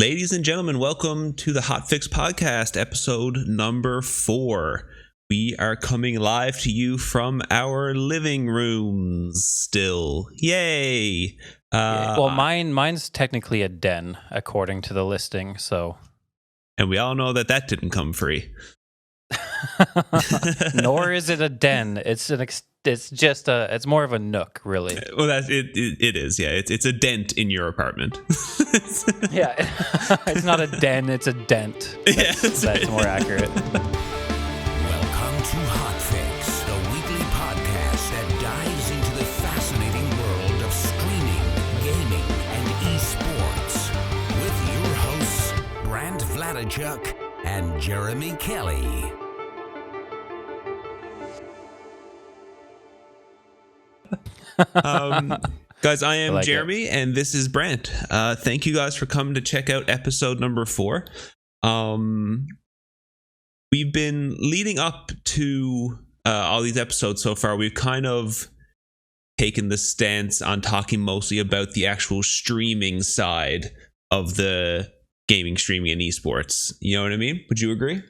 Ladies and gentlemen, welcome to the Hotfix podcast, episode number 4. We are coming live to you from our living rooms still. Yay! Well, mine's technically a den, according to the listing, so... And we all know that didn't come free. Nor is it a den. It's more of a nook, really. Well, it is. Yeah, it's a dent in your apartment. Yeah, it's not a den. It's a dent. That's more accurate. Welcome to Hotfix, the weekly podcast that dives into the fascinating world of streaming, gaming, and esports, with your hosts Brant Vladichuk and Jeremy Kelly. Guys, I am Jeremy, and this is Brent. Thank you guys for coming to check out episode number 4. We've been leading up to all these episodes so far. We've kind of taken the stance on talking mostly about the actual streaming side of the gaming, streaming, and esports. You know what I mean? Would you agree?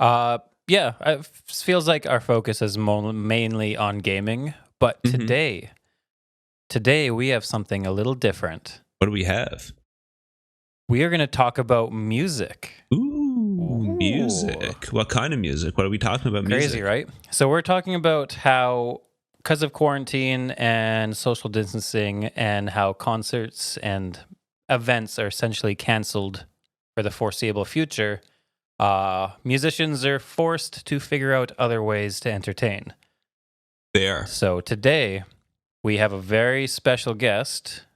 Yeah, it feels like our focus is mainly on gaming. But today we have something a little different. What do we have? We are going to talk about music. Ooh, music. What kind of music? What are we talking about? Crazy, right? So we're talking about how, because of quarantine and social distancing, and how concerts and events are essentially canceled for the foreseeable future, musicians are forced to figure out other ways to entertain. There. So today we have a very special guest.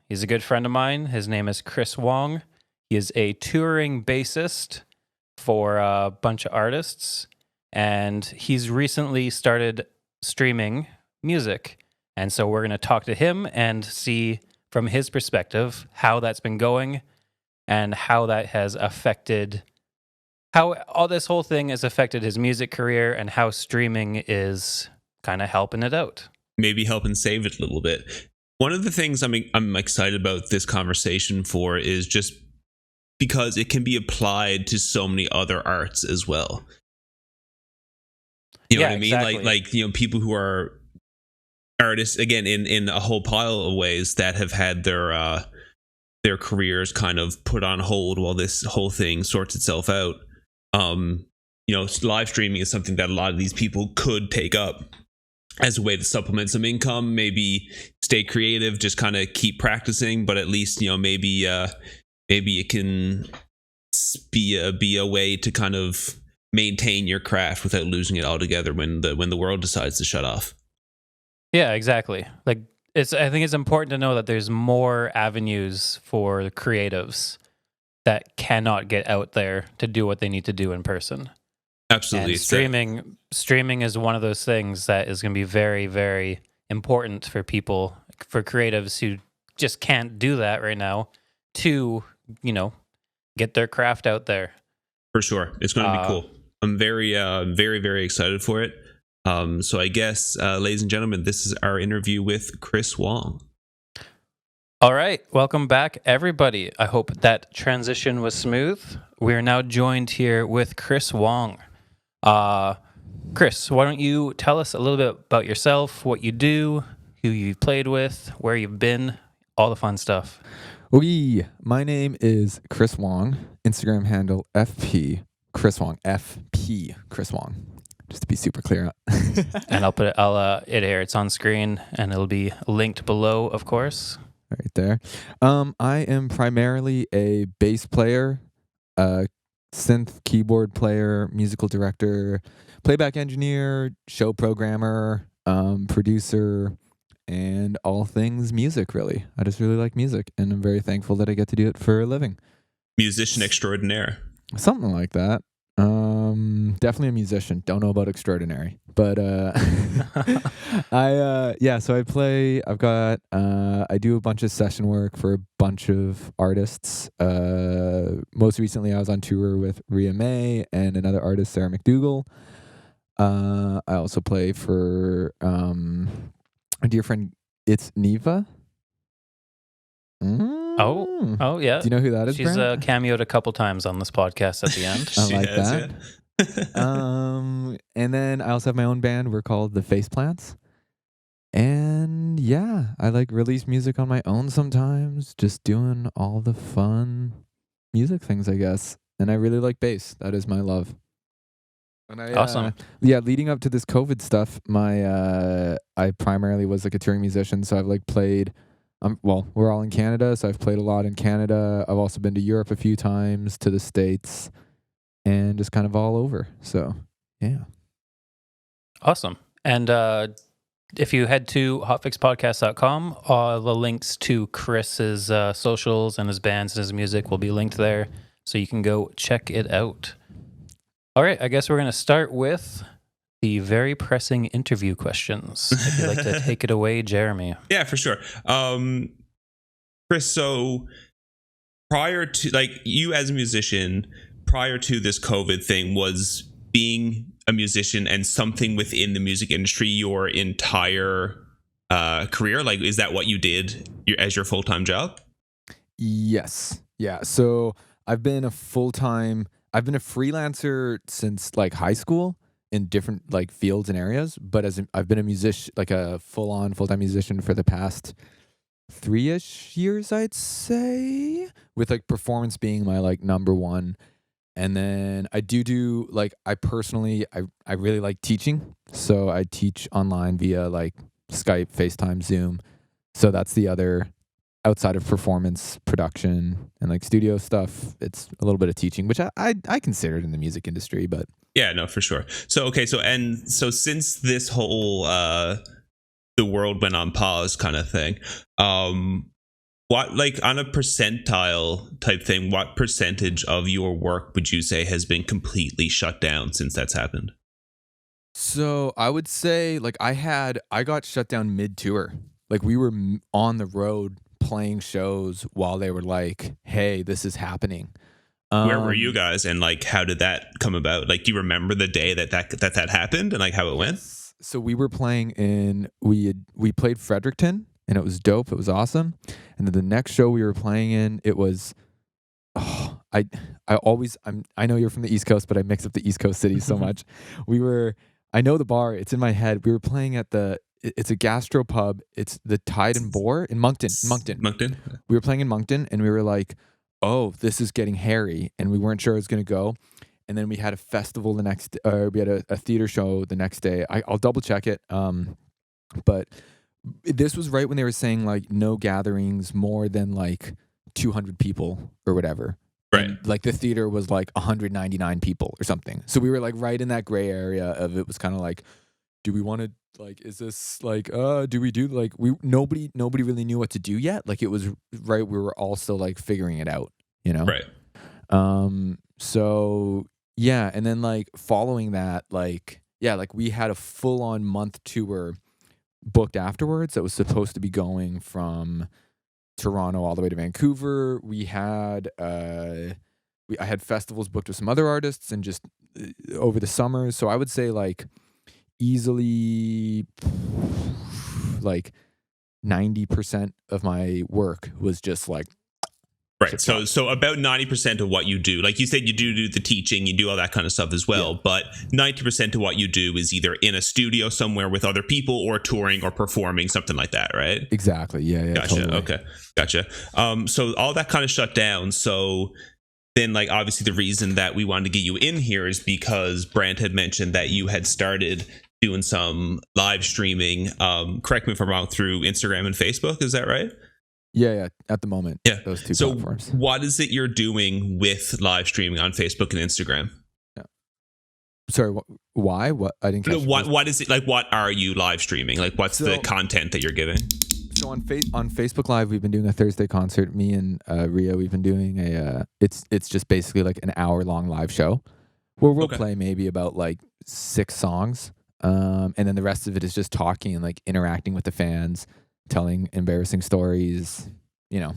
He's a good friend of mine. His name is Chris Wong. He is a touring bassist for a bunch of artists, and he's recently started streaming music. And so we're going to talk to him and see from his perspective how that's been going and how that has affected, how all this whole thing has affected his music career and how streaming is kind of helping it out. Maybe helping save it a little bit. One of the things I'm excited about this conversation for is just because it can be applied to so many other arts as well. You know what I mean? Exactly. Like you know, people who are artists again in a whole pile of ways that have had their careers kind of put on hold while this whole thing sorts itself out. You know, live streaming is something that a lot of these people could take up as a way to supplement some income, maybe stay creative, just kind of keep practicing, but at least, you know, maybe it can be a way to kind of maintain your craft without losing it altogether when the world decides to shut off. Yeah, exactly. Like I think it's important to know that there's more avenues for the creatives that cannot get out there to do what they need to do in person. Absolutely. And streaming is one of those things that is going to be very, very important for people, for creatives who just can't do that right now, to, you know, get their craft out there. For sure. It's going to be cool. I'm very, very, very excited for it. So I guess, ladies and gentlemen, this is our interview with Chris Wong. All right. Welcome back, everybody. I hope that transition was smooth. We are now joined here with Chris Wong. Chris, why don't you tell us a little bit about yourself, what you do, who you've played with, where you've been, all the fun stuff. My name is Chris Wong. Instagram handle FP Chris Wong. FP Chris Wong. Just to be super clear. And I'll put it here. It's on screen, and it'll be linked below, of course. Right there. I am primarily a bass player, synth keyboard player, musical director, playback engineer, show programmer, producer, and all things music, really. I just really like music, and I'm very thankful that I get to do it for a living. Musician extraordinaire. Something like that. Definitely a musician. Don't know about extraordinary, but I do a bunch of session work for a bunch of artists. Most recently I was on tour with Rhea May and another artist, Sarah McDougall. I also play for a dear friend, It's Neva. Oh, yeah. Do you know who that is, She's Brent? cameoed a couple times on this podcast at the end. I She like has, that. yeah. And then I also have my own band. We're called the Faceplants. And yeah, I like release music on my own sometimes, just doing all the fun music things, I guess. And I really like bass. That is my love. And Awesome. Yeah, leading up to this COVID stuff, I primarily was like a touring musician, so I've like played. Well, we're all in Canada, so I've played a lot in Canada. I've also been to Europe a few times, to the States, and just kind of all over. So yeah. Awesome. And if you head to hotfixpodcast.com, all the links to Chris's socials and his bands and his music will be linked there, so you can go check it out. All right, I guess we're going to start with the very pressing interview questions. If you'd like to take it away, Jeremy. Yeah, for sure. Chris, so prior to, like, you as a musician, prior to this COVID thing, was being a musician and something within the music industry your entire career? Like, is that what you did as your full-time job? Yes. Yeah. So I've been a freelancer since like high school in different like fields and areas, but I've been a musician, like a full-time musician for the past 3-ish years, I'd say, with like performance being my like number one. And then I do like, I really like teaching. So I teach online via like Skype, FaceTime, Zoom. So that's the other, outside of performance production and like studio stuff, it's a little bit of teaching, which I consider it in the music industry, but yeah, no, for sure. So, okay. So since this whole, the world went on pause kind of thing, what, like, on a percentile type thing, what percentage of your work would you say has been completely shut down since that's happened? So I would say like I got shut down mid-tour. Like we were on the road playing shows while they were like, hey, this is happening. Where were you guys, and like how did that come about? Like, do you remember the day that happened and like how it went? So we were playing we played Fredericton, and it was dope. It was awesome. And then the next show we were playing in, it was I know you're from the East Coast, but I mix up the East Coast cities so much. I know the bar, it's in my head. We were playing at it's a gastro pub. It's the Tide and Boar in Moncton. Moncton. We were playing in Moncton, and we were like, oh, this is getting hairy. And we weren't sure it was going to go. And then we had a festival we had a theater show the next day. I'll double check it. But this was right when they were saying like no gatherings more than like 200 people or whatever. Right. And, like the theater was like 199 people or something. So we were like right in that gray area of, it was kind of like, do we want to, like, is this like, do we do like, nobody really knew what to do yet. Like it was right. We were all still like figuring it out, you know? Right. So yeah. And then like following that, like, yeah, like we had a full on month tour booked afterwards that was supposed to be going from Toronto all the way to Vancouver. We had I had festivals booked with some other artists and just over the summer. So I would say like easily like 90% of my work was just like right. So about 90% of what you do, like you said, you do the teaching, you do all that kind of stuff as well, but 90% of what you do is either in a studio somewhere with other people or touring or performing, something like that, right? Exactly. Yeah. Gotcha. Totally. Okay. Gotcha. So all that kind of shut down. So then, like, obviously the reason that we wanted to get you in here is because Brant had mentioned that you had started doing some live streaming, correct me if I'm wrong, through Instagram and Facebook. Is that right? Yeah. At the moment. Yeah. Those two so platforms. What is it you're doing with live streaming on Facebook and Instagram? Yeah. Sorry, why? What? I didn't catch what is it like? What are you live streaming? Like, what's the content that you're giving? So on Facebook Live, we've been doing a Thursday concert. Me and Ria, we've been doing it's just basically like an hour-long live show where we'll play maybe about like 6 songs. And then the rest of it is just talking and like interacting with the fans, telling embarrassing stories, you know,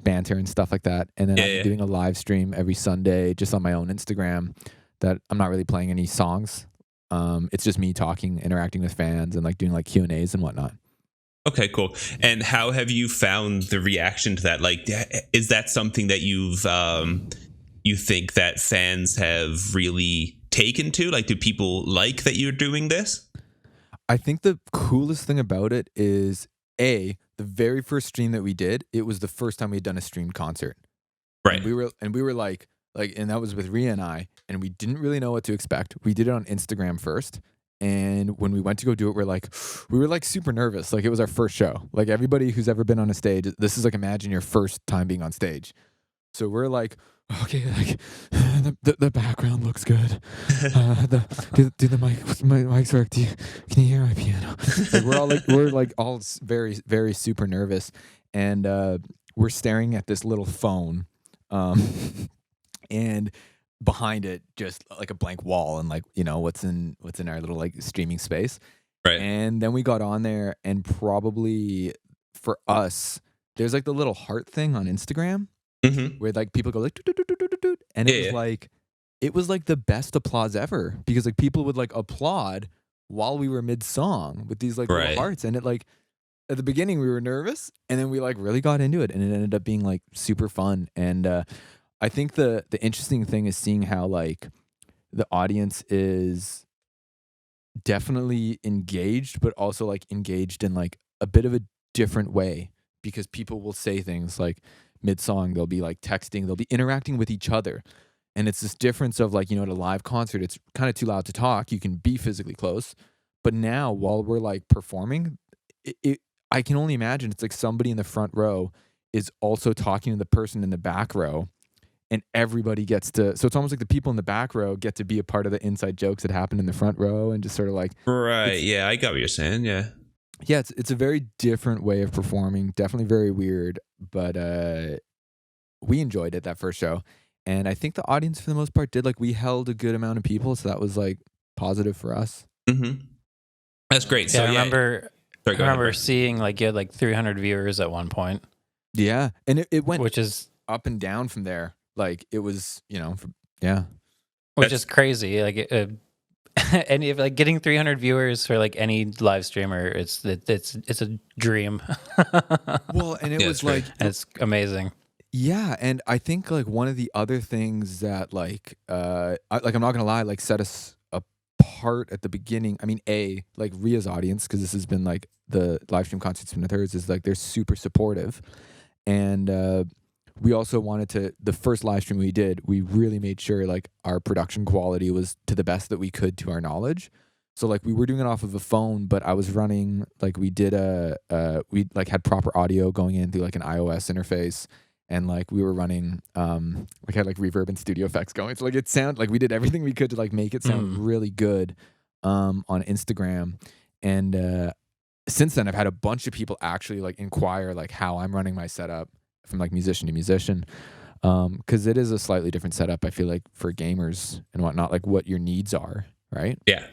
banter and stuff like that. And then I'm doing a live stream every Sunday just on my own Instagram that I'm not really playing any songs. It's just me talking, interacting with fans and like doing like Q&As and whatnot. Okay, cool. And how have you found the reaction to that? Like, is that something that you think that fans have really taken to? Like, do people like that you're doing this? I think the coolest thing about it is the very first stream that we did, it was the first time we had done a streamed concert. Right. And we were like, and that was with Rhea and I, and we didn't really know what to expect. We did it on Instagram first. And when we went to go do it, we were like super nervous. Like, it was our first show. Like, everybody who's ever been on a stage, this is like, imagine your first time being on stage. So we're like, okay, like the background looks good. Do the mics work? Can you hear my piano? Like, we're all very, very super nervous, and we're staring at this little phone, and behind it just like a blank wall, and like, you know, what's in our little like streaming space. Right. And then we got on there, and probably for us, there's like the little heart thing on Instagram. Mm-hmm. Where like people go like doot, doot, doot, doot, doot, doot, and it was like the best applause ever, because like people would like applaud while we were mid song with these like little hearts, and it like at the beginning we were nervous, and then we like really got into it, and it ended up being like super fun. And I think the interesting thing is seeing how like the audience is definitely engaged, but also like engaged in like a bit of a different way, because people will say things like mid-song, they'll be like texting, they'll be interacting with each other. And it's this difference of like, you know, at a live concert, it's kind of too loud to talk. You can be physically close. But now while we're like performing, I can only imagine it's like somebody in the front row is also talking to the person in the back row, and everybody gets to, so it's almost like the people in the back row get to be a part of the inside jokes that happen in the front row, and just sort of like. Right. Yeah, I got what you're saying. Yeah. Yeah, it's a very different way of performing. Definitely very weird, but we enjoyed it that first show, and I think the audience for the most part did. Like, we held a good amount of people, so that was like positive for us. Mm-hmm. That's great. Yeah, So I remember seeing like you had like 300 viewers at one point. Yeah, and it went which is up and down from there. Like, it was, you know, which is crazy. Like and if like getting 300 viewers for like any live streamer, it's a dream. Well, and it was like, it's amazing. Yeah, and I think like one of the other things that like I'm not gonna lie, like set us apart at the beginning. I mean, like Rhea's audience, because this has been like the live stream concert's been with hers, is like they're super supportive, and we also wanted to, the first live stream we did, we really made sure like our production quality was to the best that we could to our knowledge. So like we were doing it off of a phone, but I was running, like we did we like had proper audio going in through like an iOS interface, and like we were running like had like reverb and studio effects going. So like it sounded like we did everything we could to like make it sound really good on Instagram. And since then I've had a bunch of people actually like inquire like how I'm running my setup from like musician to musician, because it is a slightly different setup, I feel like, for gamers and whatnot, like what your needs are, right? Yeah.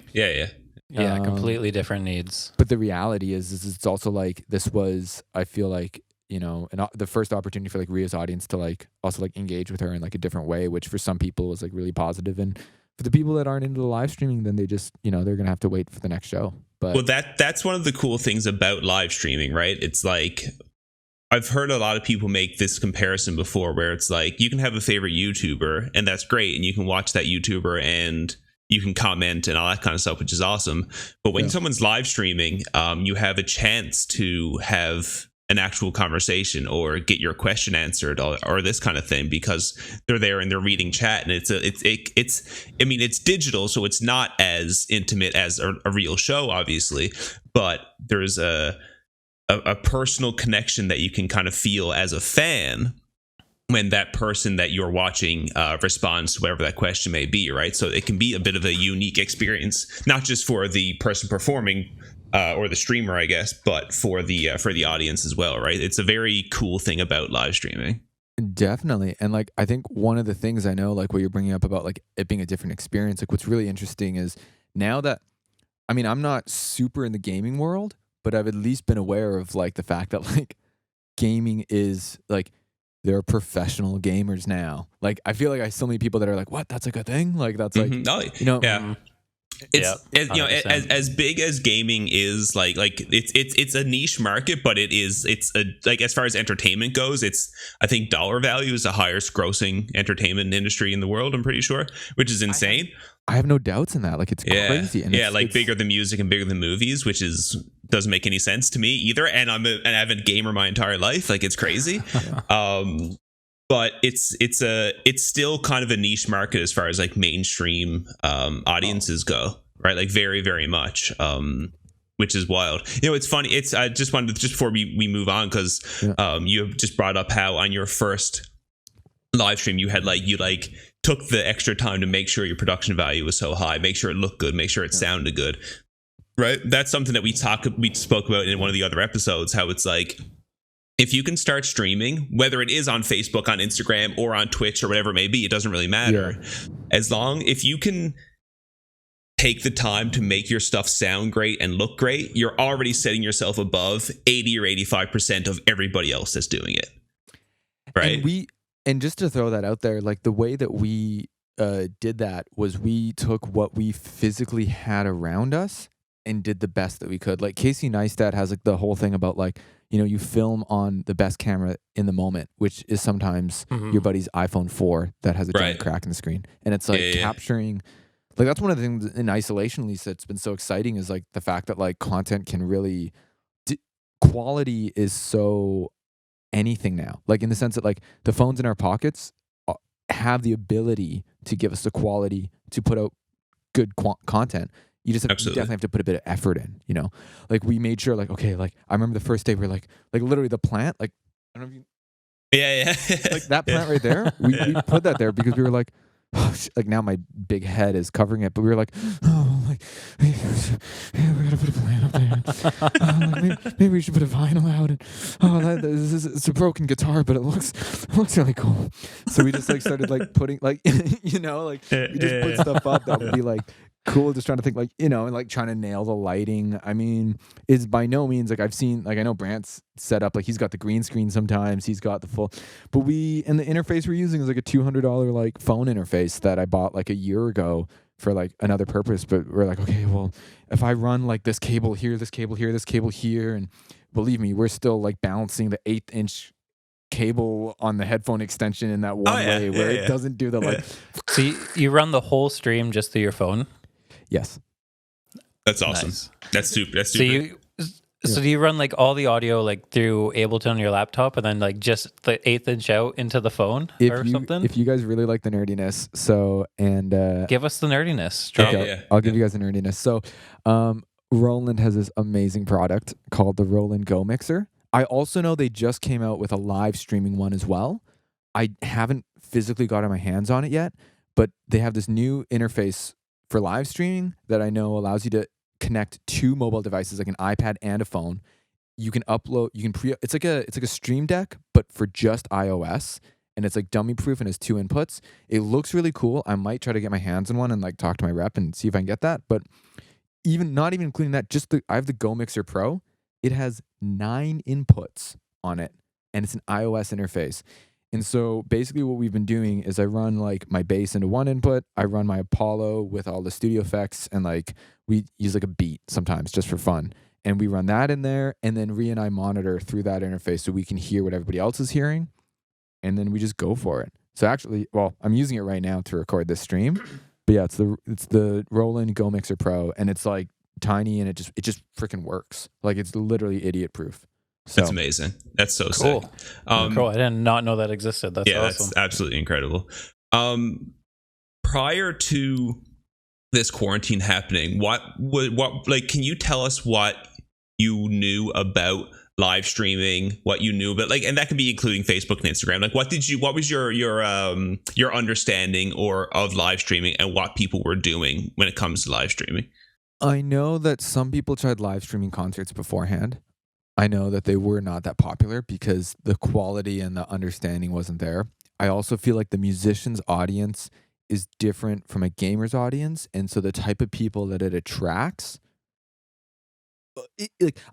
Completely different needs. But the reality is it's also like, this was, I feel like, you know, the first opportunity for like Rhea's audience to like also like engage with her in like a different way, which for some people was like really positive. And for the people that aren't into the live streaming, then they just, you know, they're gonna have to wait for the next show. But well, that's one of the cool things about live streaming, right? It's like, I've heard a lot of people make this comparison before, where it's like you can have a favorite YouTuber, and that's great, and you can watch that YouTuber and you can comment and all that kind of stuff, which is awesome. But when someone's live streaming, you have a chance to have an actual conversation or get your question answered, or this kind of thing, because they're there and they're reading chat, and it's digital, so it's not as intimate as a real show, obviously, but there's a personal connection that you can kind of feel as a fan when that person that you're watching responds to whatever that question may be, right? So it can be a bit of a unique experience, not just for the person performing or the streamer, I guess, but for the audience as well, right? It's a very cool thing about live streaming. Definitely. And like, I think one of the things I know, like what you're bringing up about like it being a different experience, like what's really interesting is now that, I mean, I'm not super in the gaming world, but I've at least been aware of like the fact that like gaming is like, there are professional gamers now. Like, I feel like I have so many people that are like, what? That's like a thing? Like, that's like, No, you know. Yeah. It's Yeah, you know 100%. as big as gaming is, like it's a niche market, but it's a, like, as far as entertainment goes, it's, I think dollar value is the highest grossing entertainment industry in the world, I'm pretty sure, which is insane. I have no doubts in that. Like, it's crazy. And yeah, it's, like it's, bigger than music and bigger than movies, which is doesn't make any sense to me either. And I'm an avid gamer my entire life. Like, it's crazy. But it's still kind of a niche market as far as like mainstream audiences go, right? Like very, very much, which is wild. You know, it's funny. It's, I just wanted to, just before we move on, because you have just brought up how on your first live stream you took the extra time to make sure your production value was so high, make sure it looked good, make sure it sounded good, right? That's something that we spoke about in one of the other episodes, how it's like, if you can start streaming, whether it is on Facebook, on Instagram, or on Twitch, or whatever it may be, it doesn't really matter. As long if you can take the time to make your stuff sound great and look great, you're already setting yourself above 80 or 85% of everybody else that's doing it. Right. And just to throw that out there, like, the way that we did that was we took what we physically had around us and did the best that we could. Like, Casey Neistat has like the whole thing about, like, you know, you film on the best camera in the moment, which is sometimes your buddy's iPhone 4 that has a giant crack in the screen. And it's like capturing, like, that's one of the things in isolation, at least, that's been so exciting, is like the fact that like content can really, quality is so anything now. Like, in the sense that like the phones in our pockets have the ability to give us the quality to put out good content. You just definitely have to put a bit of effort in, you know? Like, we made sure, like, okay, like, I remember the first day we were like literally the plant, like, I don't know if you... like, that plant right there, we put that there because we were like, oh, like, now my big head is covering it, but we were like, oh, like, we gotta put a plant up there. Like, maybe we should put a vinyl out. And, it's a broken guitar, but it looks really cool. So we just like started like putting like, you know, like, we just put stuff up that would be like cool, just trying to think, like, you know, and like trying to nail the lighting. I mean, it's by no means like, I've seen, like, I know Brant's set up, like, he's got the green screen sometimes, he's got the full, but and the interface we're using is like a $200 like phone interface that I bought like a year ago for like another purpose. But we're like, okay, well, if I run like this cable here, this cable here, this cable here, and believe me, we're still like balancing the 1/8-inch cable on the headphone extension in that one way where it doesn't do the like. So you run the whole stream just through your phone? Yes. That's awesome. Nice. That's super. So do you run like all the audio like through Ableton on your laptop, and then like just the 1/8 inch out into the phone something? If you guys really like the nerdiness, give us the nerdiness. I'll give you guys the nerdiness. So, Roland has this amazing product called the Roland Go Mixer. I also know they just came out with a live streaming one as well. I haven't physically gotten my hands on it yet, but they have this new interface for live streaming that I know allows you to connect two mobile devices, like an iPad and a phone. You can upload, it's like a Stream Deck, but for just iOS, and it's like dummy proof and has 2 inputs. It looks really cool. I might try to get my hands on one and like talk to my rep and see if I can get that. But not even including that, I have the Go Mixer Pro. It has 9 inputs on it, and it's an iOS interface. And so basically what we've been doing is I run like my bass into one input, I run my Apollo with all the studio effects, and like we use like a beat sometimes just for fun. And we run that in there, and then Rhea and I monitor through that interface so we can hear what everybody else is hearing, and then we just go for it. So actually, well, I'm using it right now to record this stream. But yeah, it's the Roland Go Mixer Pro, and it's like tiny, and it just freaking works. Like, it's literally idiot proof. So. That's amazing. That's so cool. sick. Cool. I did not know that existed. That's awesome. That's absolutely incredible. Prior to this quarantine happening, what like, can you tell us what you knew about live streaming, what you knew about, like, and that can be including Facebook and Instagram. Like, what was your understanding of live streaming and what people were doing when it comes to live streaming? I know that some people tried live streaming concerts beforehand. I know that they were not that popular because the quality and the understanding wasn't there. I also feel like the musician's audience is different from a gamer's audience, and so the type of people that it attracts,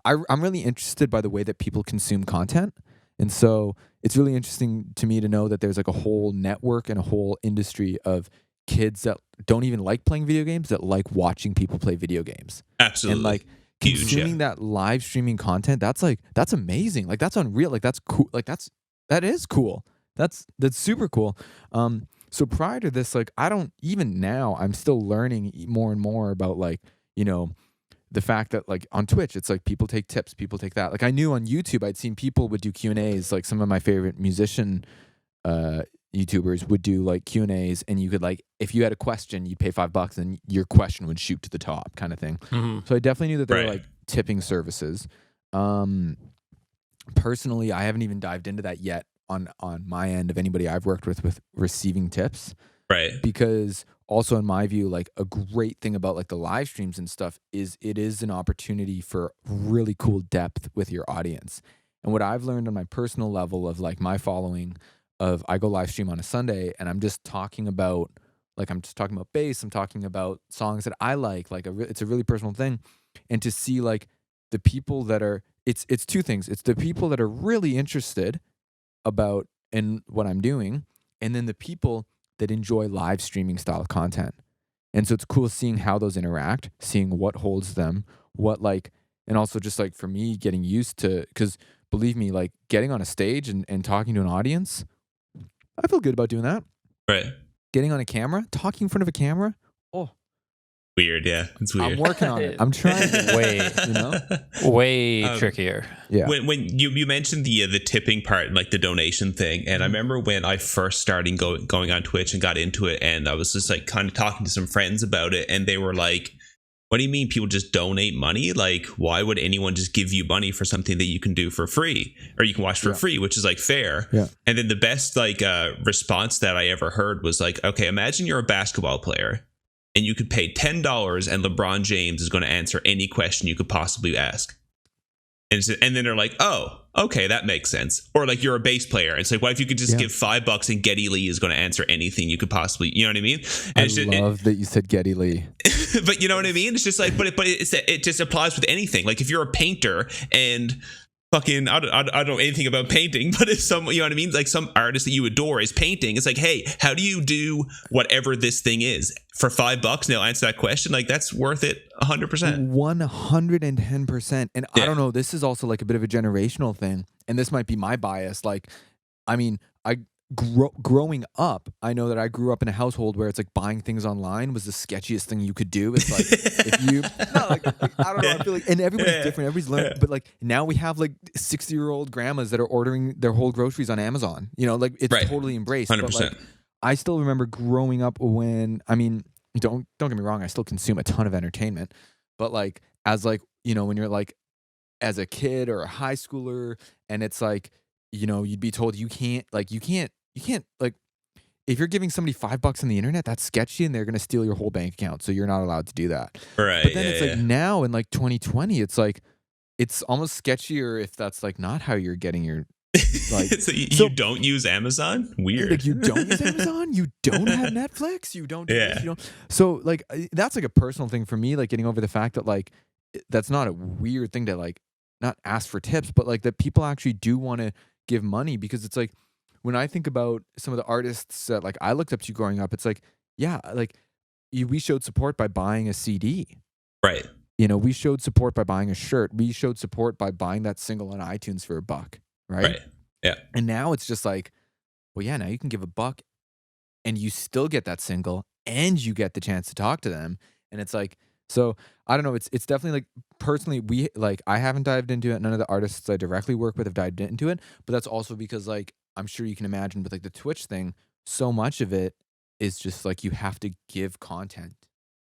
I'm really interested by the way that people consume content, and so it's really interesting to me to know that there's like a whole network and a whole industry of kids that don't even like playing video games that like watching people play video games. Absolutely. And like Huge, consuming that live streaming content, that's amazing. Like that's unreal. Like that's cool. Like that is cool. That's super cool. So prior to this, like even now I'm still learning more and more about like, the fact that like on Twitch, it's like people take tips, people take that. Like I knew on YouTube, I'd seen people would do Q&As, like some of my favorite musician YouTubers would do like Q&As, and you could like, if you had a question, you'd pay $5 and your question would shoot to the top kind of thing. Mm-hmm. So I definitely knew that there were like tipping services. Personally, I haven't even dived into that yet on my end of anybody I've worked with receiving tips. Right. Because also in my view, like a great thing about like the live streams and stuff is it is an opportunity for really cool depth with your audience. And what I've learned on my personal level of like my following of I go live stream on a Sunday and I'm just talking about bass, I'm talking about songs that I like it's a really personal thing. And to see like the people that are, it's two things. It's the people that are really interested about in what I'm doing, and then the people that enjoy live streaming style content. And so it's cool seeing how those interact, seeing what holds them, and also just like for me getting used to, because believe me, like getting on a stage and talking to an audience, I feel good about doing that. Right. Getting on a camera, talking in front of a camera, weird. Yeah, it's weird. I'm working on it. I'm trying to, way trickier. Yeah. When you mentioned the tipping part and like the donation thing, and I remember when I first started going on Twitch and got into it, and I was just like kind of talking to some friends about it, and they were like, "What do you mean people just donate money? Like, why would anyone just give you money for something that you can do for free or you can watch for free, which is like fair?" Yeah. And then the best like response that I ever heard was like, "Okay, imagine you're a basketball player and you could pay $10 and LeBron James is going to answer any question you could possibly ask." And then they're like, "Oh, okay, that makes sense." Or like you're a bass player. It's like, what if you could just give $5 and Geddy Lee is going to answer anything you could possibly, you know what I mean? And I love that you said Geddy Lee. But you know what I mean? It's just like, but it just applies with anything. Like if you're a painter and fucking, I don't know anything about painting, but if some, you know what I mean? Like some artist that you adore is painting. It's like, hey, how do you do whatever this thing is for $5 and they'll answer that question? Like that's worth it 100%. 110%. And I don't know, this is also like a bit of a generational thing. And this might be my bias. Like, I mean, growing up, I know that I grew up in a household where it's like buying things online was the sketchiest thing you could do. It's like if you, I don't know, I feel like, and everybody's different, everybody's learning, but like now we have like 60-year-old grandmas that are ordering their whole groceries on Amazon. Like it's totally embraced. 100%. But like, I still remember growing up when, I mean, don't get me wrong, I still consume a ton of entertainment, but like as like, when you're like as a kid or a high schooler, and it's like, you'd be told you can't like if you're giving somebody $5 on the internet, that's sketchy and they're going to steal your whole bank account. So you're not allowed to do that. Right. But then it's like now in like 2020, it's like, it's almost sketchier if that's like not how you're getting your, like, so you don't use Amazon? Weird. Like you don't use Amazon? You don't have Netflix? You don't do this? You don't. So like, that's like a personal thing for me, like getting over the fact that like, that's not a weird thing to like, not ask for tips, but like that people actually do want to give money, because it's like when I think about some of the artists that like I looked up to growing up, it's like, yeah, like we showed support by buying a CD. Right. We showed support by buying a shirt. We showed support by buying that single on iTunes for $1. Right. Yeah. And now it's just like, well, yeah, now you can give $1 and you still get that single and you get the chance to talk to them. And it's like, so I don't know. It's definitely like personally, I haven't dived into it. None of the artists I directly work with have dived into it, but that's also because like, I'm sure you can imagine with like the Twitch thing, so much of it is just like, you have to give content.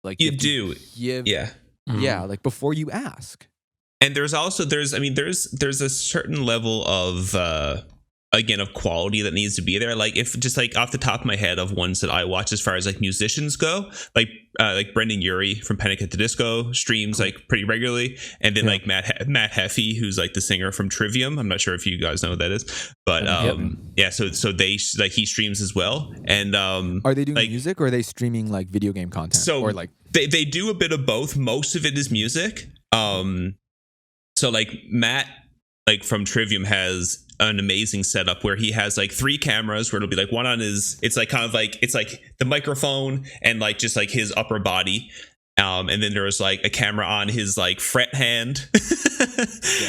Like you do. Yeah. Like before you ask. And there's a certain level of, again, of quality that needs to be there. Like if just like off the top of my head of ones that I watch as far as like musicians go, like Brendan Urie from Panic at the Disco streams like pretty regularly, and then like Matt Heffy, who's like the singer from Trivium. I'm not sure if you guys know what that is, but so they like he streams as well. And are they doing like, music, or are they streaming like video game content? So or like they do a bit of both. Most of it is music. So like Matt, like from Trivium, has an amazing setup where he has like 3 cameras where it'll be like one on his, it's like kind of like, it's like the microphone and like just like his upper body. And then there was like a camera on his like fret hand,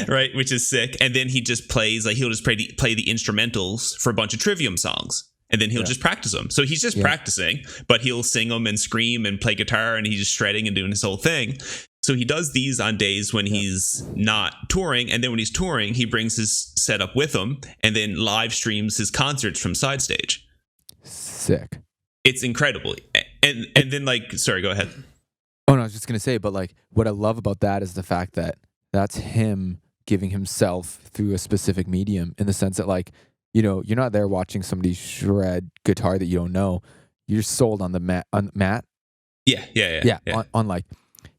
right, which is sick. And then he just plays, like he'll just play the instrumentals for a bunch of Trivium songs. And then he'll just practice them. So he's just practicing, but he'll sing them and scream and play guitar, and he's just shredding and doing his whole thing. So he does these on days when he's not touring. And then when he's touring, he brings his setup with him and then live streams his concerts from side stage. Sick. It's incredible. And then like, sorry, go ahead. Oh, no, I was just going to say, but like what I love about that is the fact that that's him giving himself through a specific medium, in the sense that like, you know, you're not there watching somebody shred guitar that you don't know. You're sold on the mat. Yeah. On like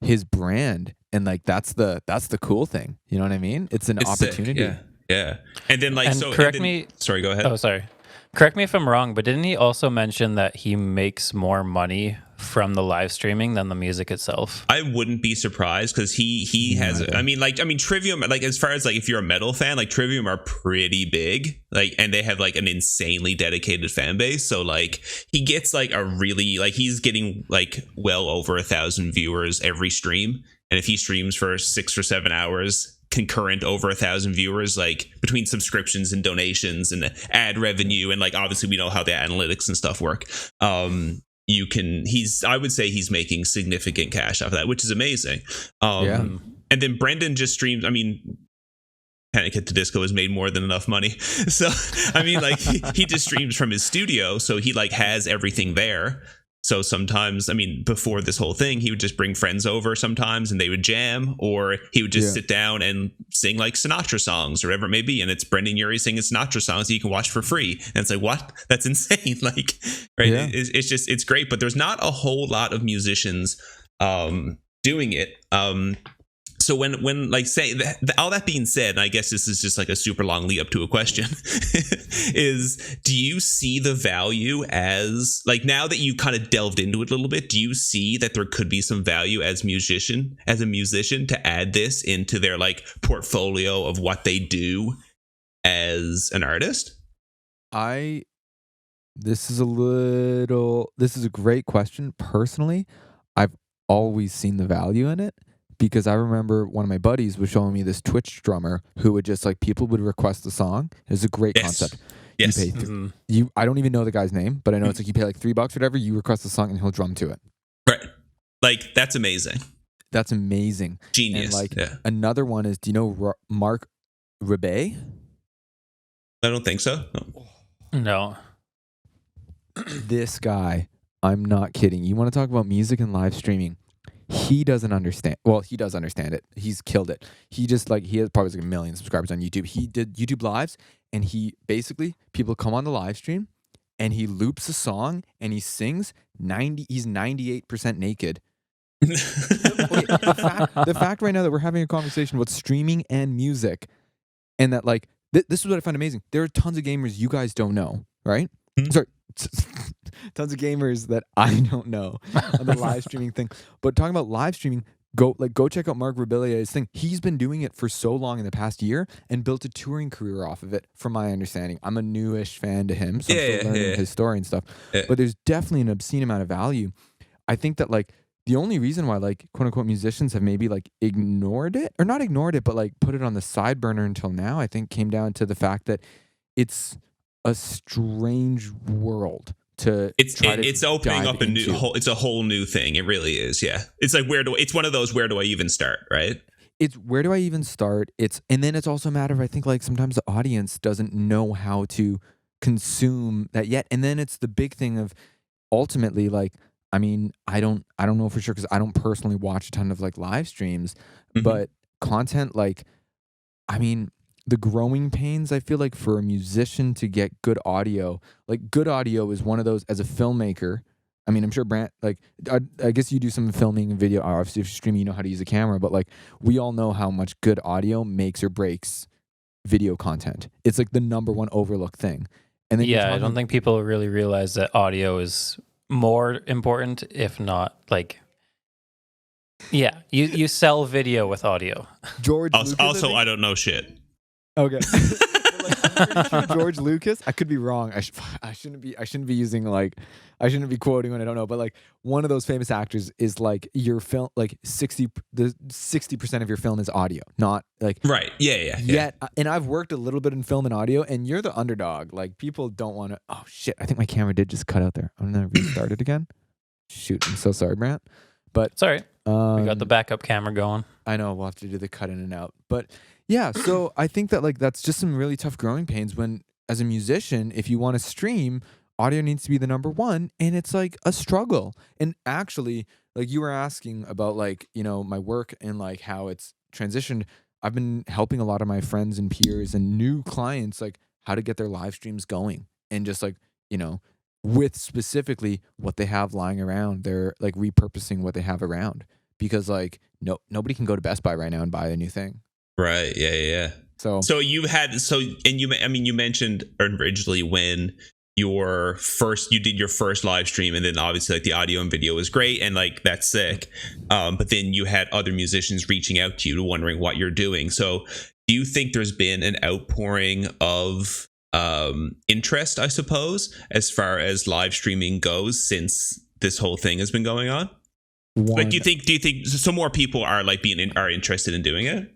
his brand, and like that's the cool thing. You know what I mean? It's an opportunity. Sick. Yeah. And then like, and so correct and then, me. Sorry, go ahead. Oh, sorry. Correct me if I'm wrong, but didn't he also mention that he makes more money from the live streaming than the music itself? I wouldn't be surprised, because he has. I mean, Trivium. Like, as far as like if you're a metal fan, like Trivium are pretty big. Like, and they have like an insanely dedicated fan base. So like he gets like a really, like he's getting like well over 1,000 viewers every stream. And if he streams for 6 or 7 hours concurrent, over 1,000 viewers, like between subscriptions and donations and ad revenue, and like obviously we know how the analytics and stuff work. I would say he's making significant cash off of that, which is amazing. And then Brendan just streams. I mean, Panic at the Disco has made more than enough money. So I mean, like he just streams from his studio, so he like has everything there. So sometimes, I mean, before this whole thing, he would just bring friends over sometimes and they would jam, or he would just sit down and sing like Sinatra songs or whatever it may be. And it's Brendan Urie singing Sinatra songs that you can watch for free. And it's like, what? That's insane. Like, right. Yeah. It's great, but there's not a whole lot of musicians doing it. So when like say all that being said, and I guess this is just like a super long lead up to a question, is do you see the value as, like, now that you kind of delved into it a little bit, do you see that there could be some value as a musician to add this into their like portfolio of what they do as an artist? This is a great question. Personally, I've always seen the value in it. Because I remember one of my buddies was showing me this Twitch drummer who would just like, people would request the song. It was a great concept. Yes. You pay I don't even know the guy's name, but I know it's like you pay like $3 whatever. You request the song and he'll drum to it. Right. Like that's amazing. That's amazing. Genius. And like another one is, do you know Mark Rebay? I don't think so. No. This guy, I'm not kidding. You want to talk about music and live streaming? He doesn't understand. Well, he does understand it. He's killed it. He just like, he has probably like 1 million subscribers on YouTube. He did YouTube lives, and he basically, people come on the live stream and he loops a song and he sings he's 98% naked. Okay, the fact right now that we're having a conversation about streaming and music, and that like, this is what I find amazing. There are tons of gamers you guys don't know, right? Sorry. Tons of gamers that I don't know on the live streaming thing. But talking about live streaming, go check out Mark Rebillier's thing. He's been doing it for so long in the past year and built a touring career off of it, from my understanding. I'm a newish fan to him, so I'm still learning his story and stuff. But there's definitely an obscene amount of value. I think that like the only reason why like quote unquote musicians have maybe like ignored it, or not ignored it, but like put it on the side burner until now, I think came down to the fact that it's a strange world. It's opening up it's a whole new thing. It really is. Yeah. It's like, it's one of those, where do I even start? Right. It's where do I even start? And then it's also a matter of, I think like sometimes the audience doesn't know how to consume that yet. And then it's the big thing of ultimately, like, I mean, I don't know for sure, because I don't personally watch a ton of like live streams, but content, like, I mean, the growing pains, I feel like, for a musician to get good audio. Like, good audio is one of those, as a filmmaker. I mean, I'm sure Brant, like, I guess you do some filming and video. Obviously, if you're streaming, you know how to use a camera. But, like, we all know how much good audio makes or breaks video content. It's, like, the number one overlooked thing. And then I don't think people really realize that audio is more important, if not, like... Yeah, you sell video with audio. George also I don't know shit. Okay. pretty sure George Lucas. I could be wrong. I shouldn't be using like, I shouldn't be quoting when I don't know. But like one of those famous actors is like your film, like 60% of your film is audio, not like Right. Yeah. Yet, and I've worked a little bit in film and audio, and you're the underdog. Like people don't want to. Oh shit! I think my camera did just cut out there. I'm gonna restart it again. Shoot! I'm so sorry, Brant. But It's all right. We got the backup camera going. I know we'll have to do the cut in and out. But yeah, so I think that like that's just some really tough growing pains when, as a musician, if you want to stream, audio needs to be the number one, and it's like a struggle. And actually, like you were asking about like, you know, my work and like how it's transitioned. I've been helping a lot of my friends and peers and new clients like how to get their live streams going, and just like, you know, with specifically what they have lying around. They're like repurposing what they have around, because like nobody can go to Best Buy right now and buy a new thing. Right. Yeah. So you mentioned originally when you did your first live stream, and then obviously like the audio and video was great and like that's sick, but then you had other musicians reaching out to you wondering what you're doing. So do you think there's been an outpouring of interest, I suppose, as far as live streaming goes since this whole thing has been going on? Like do you think so more people are like are interested in doing it?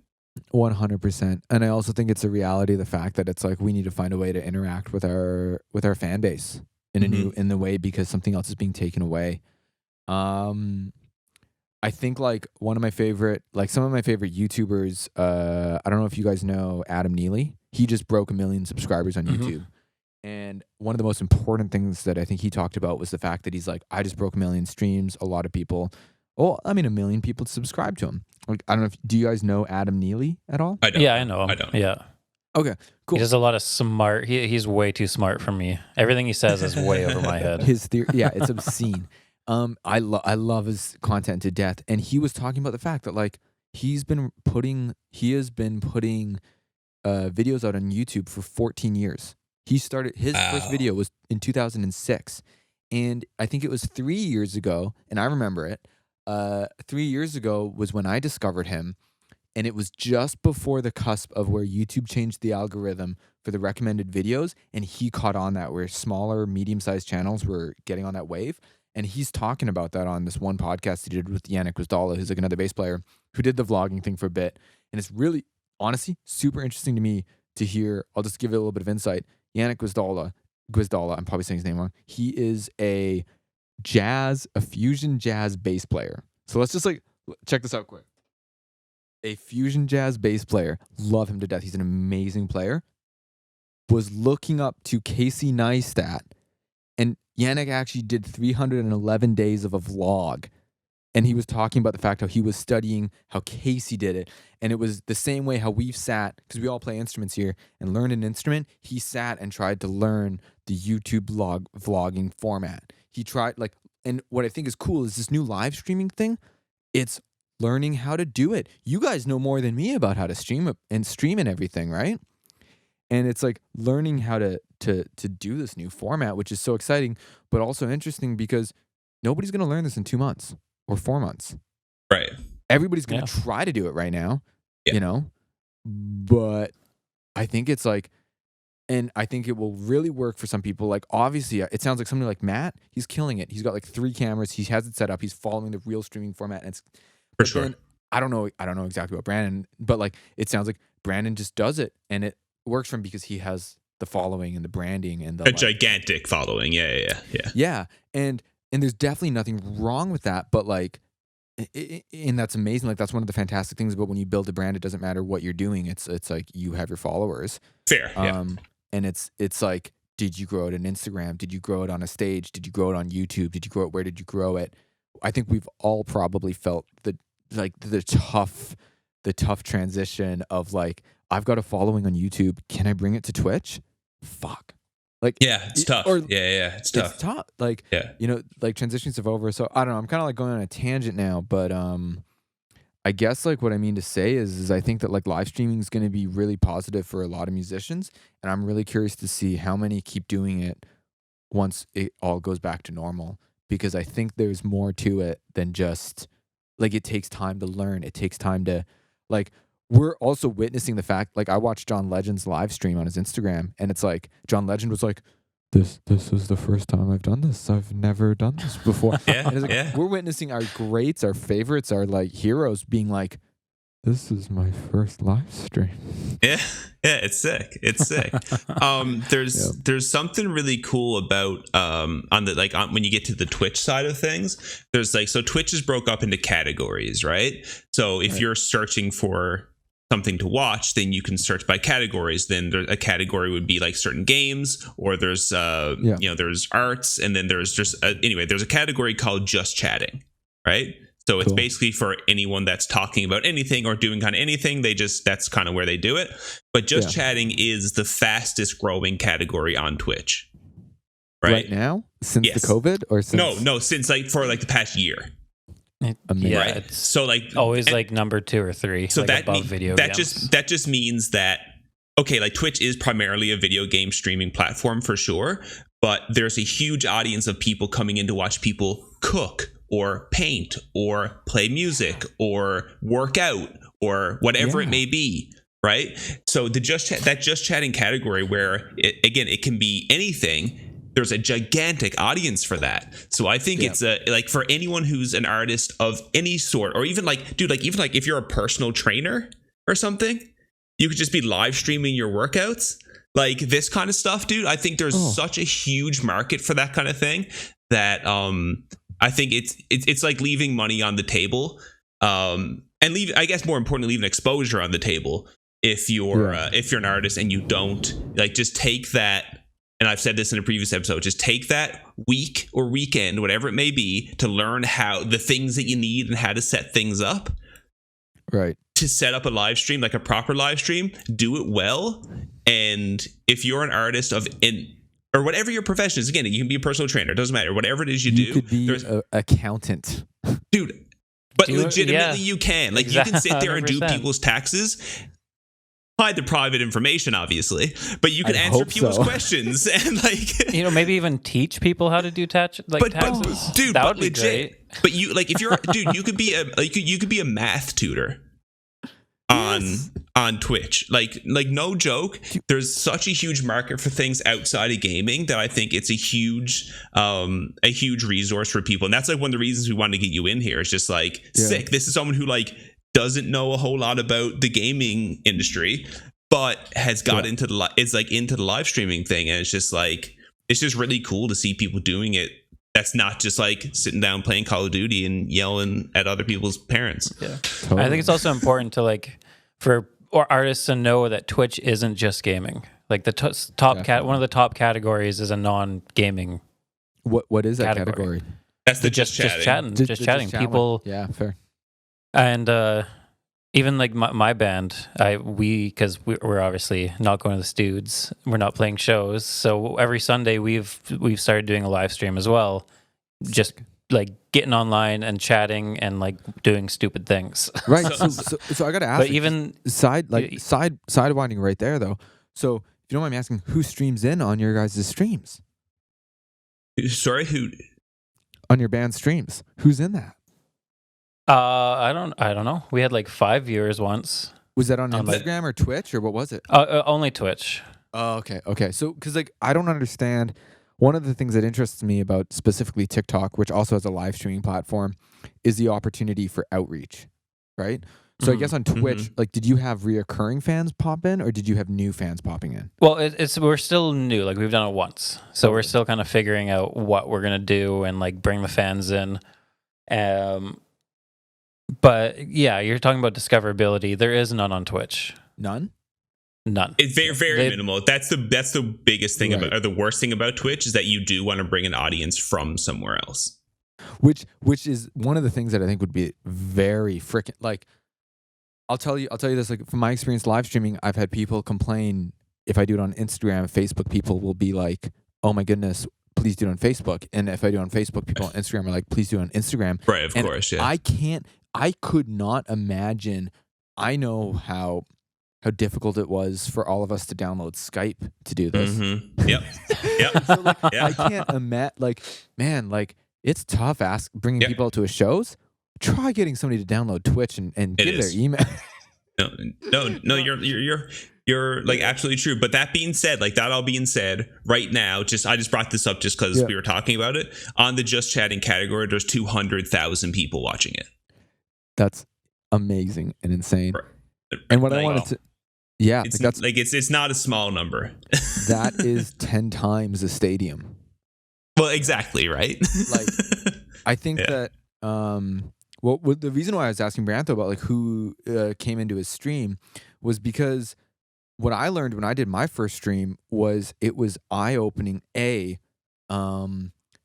100%. And I also think it's a reality of the fact that it's like we need to find a way to interact with our fan base in in the way, because something else is being taken away. I think like some of my favorite YouTubers, I don't know if you guys know Adam Neely. He just broke 1 million subscribers on YouTube. And one of the most important things that I think he talked about was the fact that he's like, I just broke 1 million streams. A lot of people, 1 million people subscribe to him. Like, I don't know do you guys know Adam Neely at all? I don't. Yeah, I know him. I don't. Yeah. Okay, cool. He does a lot of smart. He's way too smart for me. Everything he says is way over my head. His theory, yeah, it's obscene. I love his content to death, and he was talking about the fact that like he has been putting videos out on YouTube for 14 years. He started his first video was in 2006, and I think it was 3 years ago, and I remember it. 3 years ago was when I discovered him, and it was just before the cusp of where YouTube changed the algorithm for the recommended videos, and he caught on that, where smaller, medium-sized channels were getting on that wave. And he's talking about that on this one podcast he did with Yannick Gwizdala, who's like another bass player who did the vlogging thing for a bit. And it's really, honestly, super interesting to me to hear. I'll just give it a little bit of insight. Yannick Gwizdala, I'm probably saying his name wrong. He is a fusion jazz bass player. So let's just like check this out quick. A fusion jazz bass player. Love him to death. He's an amazing player. Was looking up to Casey Neistat. And Yannick actually did 311 days of a vlog. And he was talking about the fact how he was studying how Casey did it. And it was the same way how we've sat, because we all play instruments here, and learned an instrument. He sat and tried to learn the YouTube vlogging format. He tried and what I think is cool is this new live streaming thing. It's learning how to do it. You guys know more than me about how to stream and everything, right? And it's like learning how to do this new format, which is so exciting, but also interesting because nobody's going to learn this in 2 months or 4 months. Right. Everybody's going to try to do it right now, you know, but I think it's like, and I think it will really work for some people. Like, obviously, it sounds like somebody like Matt, he's killing it. He's got like 3 cameras. He has it set up. He's following the real streaming format. And for sure. Then, I don't know exactly about Brandon, but like, it sounds like Brandon just does it, and it works for him because he has the following and the branding and the gigantic following. Yeah. And there's definitely nothing wrong with that, but like, and that's amazing. Like, that's one of the fantastic things about when you build a brand. It doesn't matter what you're doing. It's like you have your followers. Fair. And it's like, did you grow it on Instagram? Did you grow it on a stage? Did you grow it on YouTube? Did you grow it? Where did you grow it? I think we've all probably felt the tough transition of like, I've got a following on YouTube. Can I bring it to Twitch? Fuck. Like, yeah, it's tough. It's tough. It's tough. Like, you know, like transitions have over. So I don't know. I'm kind of like going on a tangent now, but I guess like what I mean to say is I think that like live streaming is going to be really positive for a lot of musicians, and I'm really curious to see how many keep doing it once it all goes back to normal, because I think there's more to it than just like, it takes time to learn. It takes time to like, we're also witnessing the fact, like I watched John Legend's live stream on his Instagram, and it's like John Legend was like, This is the first time I've done this. I've never done this before. Yeah, And it's like, we're witnessing our greats, our favorites, our like heroes being like, this is my first live stream. Yeah, it's sick. It's sick. There's something really cool about when you get to the Twitch side of things. There's like, so Twitch is broke up into categories, right? So if you're searching for something to watch, then you can search by categories. Then a category would be like certain games, or there's there's arts, and then there's just there's a category called just chatting, right? So it's basically for anyone that's talking about anything or doing kind of anything. That's kind of where they do it. But just chatting is the fastest growing category on Twitch. Right now? Since the COVID? Or since... No, since for the past year. Yeah, right? it's so always like number 2 or 3. So like above video games. That just means that, okay, like Twitch is primarily a video game streaming platform for sure, but there's a huge audience of people coming in to watch people cook or paint or play music or work out or whatever it may be, right? So the just chatting category, where it can be anything, there's a gigantic audience for that. So I think it's for anyone who's an artist of any sort, or even if you're a personal trainer or something, you could just be live streaming your workouts, like this kind of stuff, dude. I think there's such a huge market for that kind of thing that I think it's like leaving money on the table, and I guess more importantly, leaving exposure on the table if you're an artist and you don't just take that. And I've said this in a previous episode, just take that week or weekend, whatever it may be, to learn how the things that you need and how to set things up. Right. To set up a live stream, like a proper live stream, do it well. And if you're an artist or whatever your profession is, again, you can be a personal trainer, it doesn't matter. Whatever it is you do. You could be an accountant. Dude, but legitimately you can. Like, you can sit there and do 100%. people's taxes. Hide the private information, obviously, but you can answer people's questions and maybe even teach people how to do taxes. Dude, that but would be legit. great. But if you're dude, you could be a math tutor on Twitch. Like no joke. There's such a huge market for things outside of gaming that I think it's a huge resource for people, and that's like one of the reasons we wanted to get you in here. It's just sick. This is someone who doesn't know a whole lot about the gaming industry, but has got into the live streaming thing, and it's just really cool to see people doing it. That's not just sitting down playing Call of Duty and yelling at other people's parents. Yeah, Totally. I think it's also important to for artists to know that Twitch isn't just gaming. Like the one of the top categories is a non-gaming. What is that category? That's the just chatting. Just chatting. People. Yeah, fair. And even my band, because we're obviously not going to the studs, we're not playing shows. So every Sunday we've started doing a live stream as well, just getting online and chatting and doing stupid things. Right. So I got to ask. But even sidewinding right there though. So if you don't mind me asking, who streams in on your guys' streams? Sorry, who? On your band streams, who's in that? I don't know. We had 5 viewers once. Was that on Instagram or Twitch or what was it? Only Twitch. Oh, okay. So, because I don't understand. One of the things that interests me about specifically TikTok, which also has a live streaming platform, is the opportunity for outreach, right? So I guess on Twitch, did you have reoccurring fans pop in, or did you have new fans popping in? Well, we're still new. We've done it once, so we're still kind of figuring out what we're gonna do and bring the fans in. But yeah, you're talking about discoverability. There is none on Twitch. None. It's very minimal. That's the biggest thing about, or the worst thing about Twitch, is that you do want to bring an audience from somewhere else. Which is one of the things that I think would be very freaking I'll tell you this, from my experience live streaming, I've had people complain if I do it on Instagram, Facebook people will be like, "Oh my goodness, please do it on Facebook." And if I do it on Facebook, people on Instagram are like, "Please do it on Instagram." Right, of course, yeah. I could not imagine. I know how difficult it was for all of us to download Skype to do this. Mm-hmm. Yep. So I can't imagine. It's tough bringing people to a shows. Try getting somebody to download Twitch and give their email. No, you're like absolutely true. But that being said, like that all being said, right now, I just brought this up just because we were talking about it on the just chatting category. There's 200,000 people watching it. That's amazing and insane. Right. And what I wanted to, it's not a small number. That is 10 times a stadium. Well, exactly, right? Like, I think that well, the reason why I was asking Brantho about like who came into his stream was because what I learned when I did my first stream was it was eye-opening.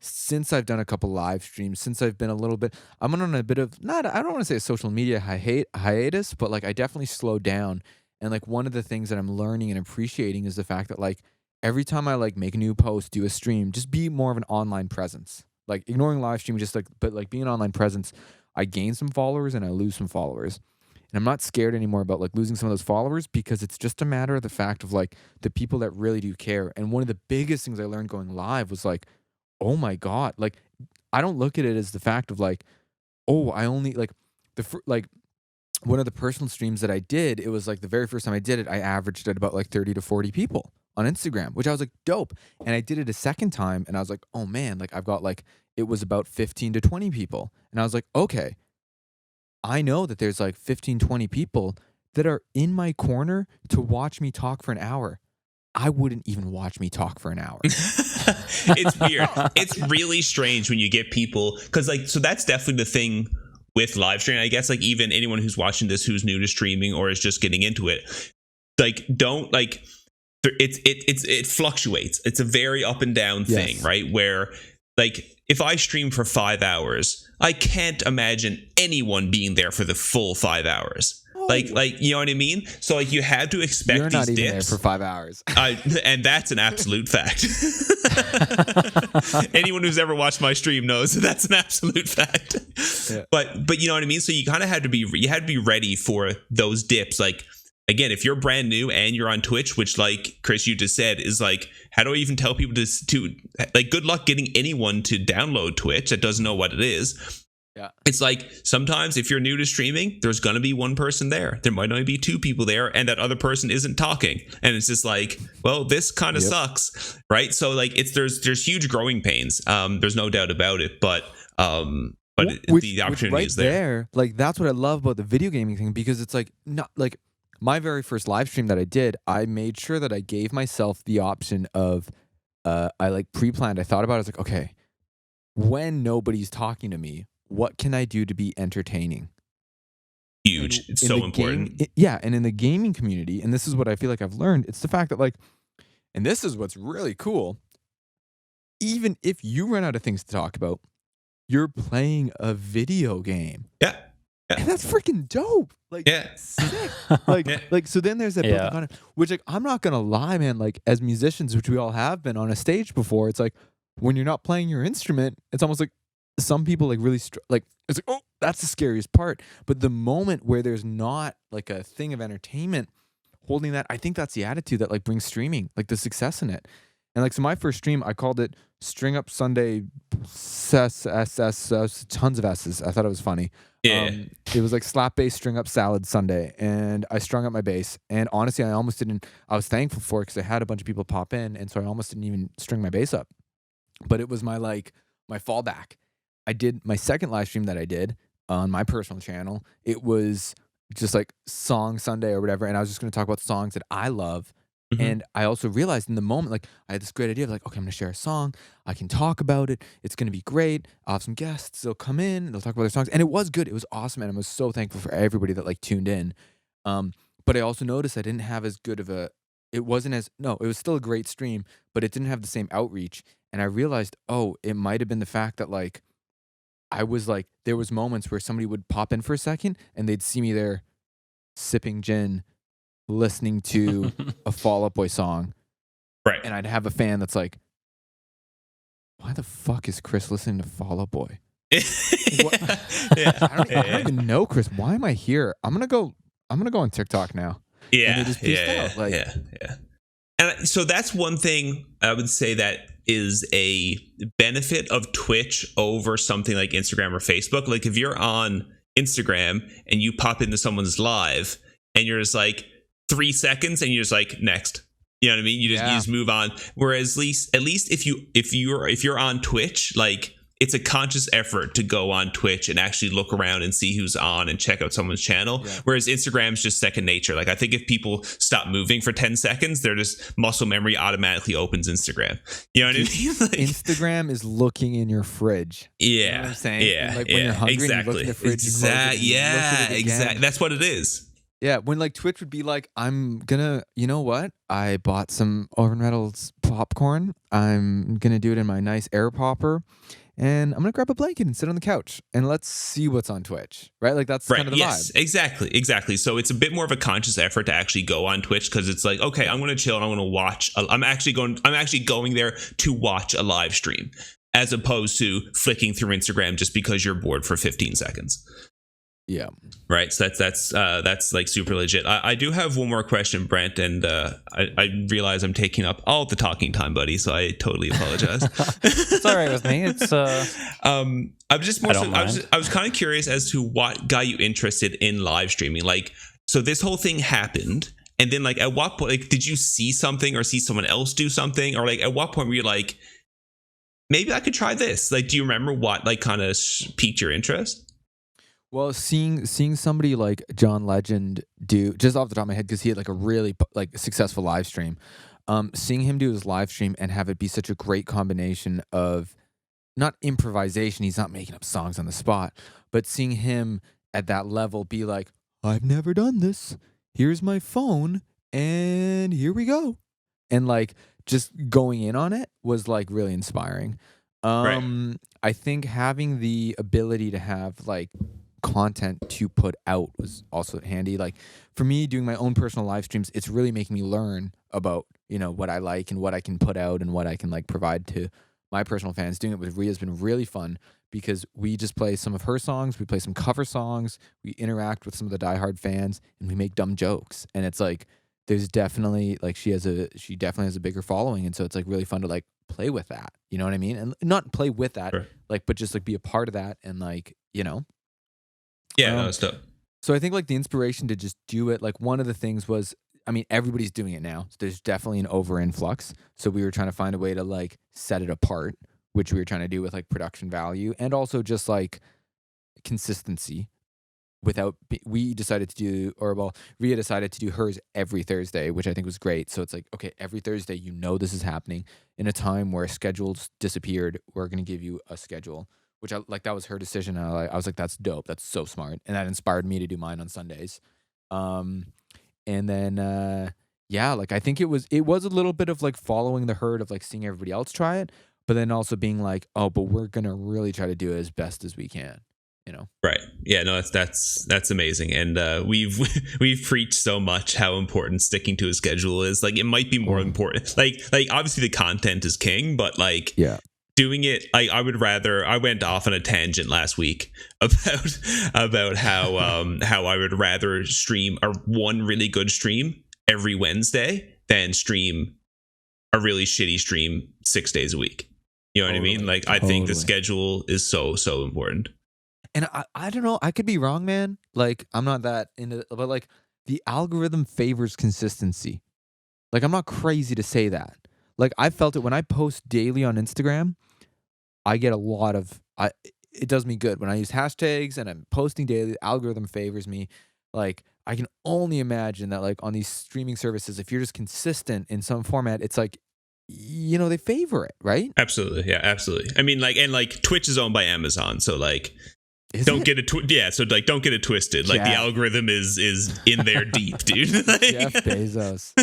Since I've done a couple live streams, since I've been I'm on a bit of I don't want to say a social media hiatus, but like I definitely slowed down. And like one of the things that I'm learning and appreciating is the fact that like every time I like make a new post, do a stream, just be more of an online presence. Like ignoring live stream, but like being an online presence, I gain some followers and I lose some followers. And I'm not scared anymore about like losing some of those followers because it's just a matter of the fact of like the people that really do care. And one of the biggest things I learned going live was like, oh my God, like I don't look at it as the fact of like, oh, I only like one of the personal streams that I did, it was like the very first time I did it, I averaged at about like 30 to 40 people on Instagram, which I was like, dope. And I did it a second time and I was like, oh man, like I've got like, it was about 15 to 20 people. And I was like, okay, I know that there's like 15, 20 people that are in my corner to watch me talk for an hour. I wouldn't even watch me talk for an hour. It's weird. It's really strange when you get people, because like, so that's definitely the thing with live streaming. I guess like even anyone who's watching this who's new to streaming or is just getting into it, like don't like it fluctuates. It's a very up and down thing, right? Where like if I stream for 5 hours, I can't imagine anyone being there for the full 5 hours. Like you know what I mean? So like you have to expect You're these not even dips. there for 5 hours. And that's an absolute fact. Anyone who's ever watched my stream knows that's an absolute fact. Yeah. But you know what I mean? So you kind of had to be ready for those dips. Like again, if you're brand new and you're on Twitch, which like Chris you just said is like, how do I even tell people to like good luck getting anyone to download Twitch that doesn't know what it is. Yeah. It's like sometimes if you're new to streaming, there's going to be one person there. There might only be two people there and that other person isn't talking. And it's just like, well, this kind of sucks. Right. So like there's huge growing pains. There's no doubt about it. But the opportunity is there. Like that's what I love about the video gaming thing, because it's like not like my very first live stream that I did, I made sure that I gave myself the option of I like pre-planned. I thought about it. I was like, okay, when nobody's talking to me, what can I do to be entertaining? Huge. It's so important. And in the gaming community, and this is what I feel like I've learned, it's the fact that like, and this is what's really cool, even if you run out of things to talk about, you're playing a video game. Yeah. And that's freaking dope. Like, sick. Like, so then there's that built-in content, which like, I'm not going to lie, man, like as musicians, which we all have been on a stage before, it's like, when you're not playing your instrument, it's almost like, some people like really it's like, oh, that's the scariest part. But the moment where there's not like a thing of entertainment holding that, I think that's the attitude that like brings streaming, like the success in it. And like, so my first stream, I called it String Up Sunday, tons of S's. I thought it was funny. Yeah. It was like slap bass, string up salad Sunday. And I strung up my bass. And honestly, I was thankful for it because I had a bunch of people pop in. And so I almost didn't even string my bass up. But it was my fallback. I did my second live stream that I did on my personal channel. It was just like Song Sunday or whatever. And I was just going to talk about songs that I love. Mm-hmm. And I also realized in the moment, like I had this great idea of like, okay, I'm going to share a song. I can talk about it. It's going to be great. I'll have some guests. They'll come in and they'll talk about their songs. And it was good. It was awesome. And I was so thankful for everybody that like tuned in. But I also noticed I didn't have as good of it was still a great stream, but it didn't have the same outreach. And I realized, it might've been the fact that like, I was like, there was moments where somebody would pop in for a second and they'd see me there sipping gin, listening to a Fall Out Boy song. Right. And I'd have a fan that's like, why the fuck is Chris listening to Fall Out Boy? I don't even know Chris. Why am I here? I'm going to go on TikTok now. Yeah. And they just peaced out. Like, yeah. And so that's one thing I would say that is a benefit of Twitch over something like Instagram or Facebook. Like if you're on Instagram and you pop into someone's live and you're just like 3 seconds and you're just like next. You know what I mean? You just move on. Whereas at least if you're on Twitch, like it's a conscious effort to go on Twitch and actually look around and see who's on and check out someone's channel. Yeah. Whereas Instagram's just second nature. Like I think if people stop moving for 10 seconds, they're just muscle memory automatically opens Instagram. You know what I mean? Like, Instagram is looking in your fridge. Yeah. You know what I'm saying? Yeah. Like when you're hungry exactly. and you look in the fridge, Exactly. That's what it is. Yeah, when like Twitch would be like, I'm gonna, you know what? I bought some Orvin Reynolds popcorn. I'm gonna do it in my nice air popper, and I'm gonna grab a blanket and sit on the couch and let's see what's on Twitch, right? Like that's kind of the vibe. Exactly. So it's a bit more of a conscious effort to actually go on Twitch because it's like, okay, I'm gonna chill and I'm gonna watch. I'm actually going there to watch a live stream as opposed to flicking through Instagram just because you're bored for 15 seconds. Yeah. Right. So that's like super legit. I do have one more question, Brent, and I realize I'm taking up all the talking time, buddy. So I totally apologize. It's all right with me. It's I was kind of curious as to what got you interested in live streaming. Like, so this whole thing happened, and then like at what point, like, did you see something or see someone else do something, or like at what point were you like, maybe I could try this? Like, do you remember what like kind of piqued your interest? Well, seeing somebody like John Legend do, just off the top of my head, because he had like a really like successful live stream, seeing him do his live stream and have it be such a great combination of not improvisation, he's not making up songs on the spot, but seeing him at that level be like, I've never done this, here's my phone, and here we go. And like just going in on it was like really inspiring. Right. I think having the ability to have like content to put out was also handy. Like for me, doing my own personal live streams, it's really making me learn about, you know, what I like and what I can put out and what I can like provide to my personal fans. Doing it with Rhea has been really fun because we just play some of her songs, we play some cover songs, we interact with some of the diehard fans, and we make dumb jokes. And it's like there's definitely like she definitely has a bigger following, and so it's like really fun to like play with that. You know what I mean? And not play with that, sure. like, but just like be a part of that and like, you know. Yeah, no, it's dope. So I think like the inspiration to just do it, like one of the things was, I mean, everybody's doing it now. So there's definitely an over influx. So we were trying to find a way to like set it apart, which we were trying to do with like production value and also just like consistency. Rhea decided to do hers every Thursday, which I think was great. So it's like, okay, every Thursday, you know, this is happening in a time where schedules disappeared. We're going to give you a schedule, which I like, that was her decision. And I was like, that's dope. That's so smart. And that inspired me to do mine on Sundays. And then, yeah, like, I think it was a little bit of like following the herd of like seeing everybody else try it, but then also being like, oh, but we're going to really try to do it as best as we can. You know? Right. Yeah, no, that's amazing. And we've preached so much how important sticking to a schedule is. Like, it might be more important. Like obviously the content is king, but like, yeah, doing it, I went off on a tangent last week about how I would rather stream one really good stream every Wednesday than stream a really shitty stream 6 days a week. You know what I mean? Like, I think the schedule is so important. And I don't know, I could be wrong, man. Like, I'm not that into, but like the algorithm favors consistency. Like, I'm not crazy to say that. Like, I felt it when I post daily on Instagram. I get a lot of, it does me good. When I use hashtags and I'm posting daily, the algorithm favors me. Like, I can only imagine that like on these streaming services, if you're just consistent in some format, it's like, you know, they favor it, right? Absolutely. Yeah, absolutely. I mean, like, and like Twitch is owned by Amazon. So like, don't get it twisted. Like, the algorithm is in there deep, dude. Like, Jeff Bezos.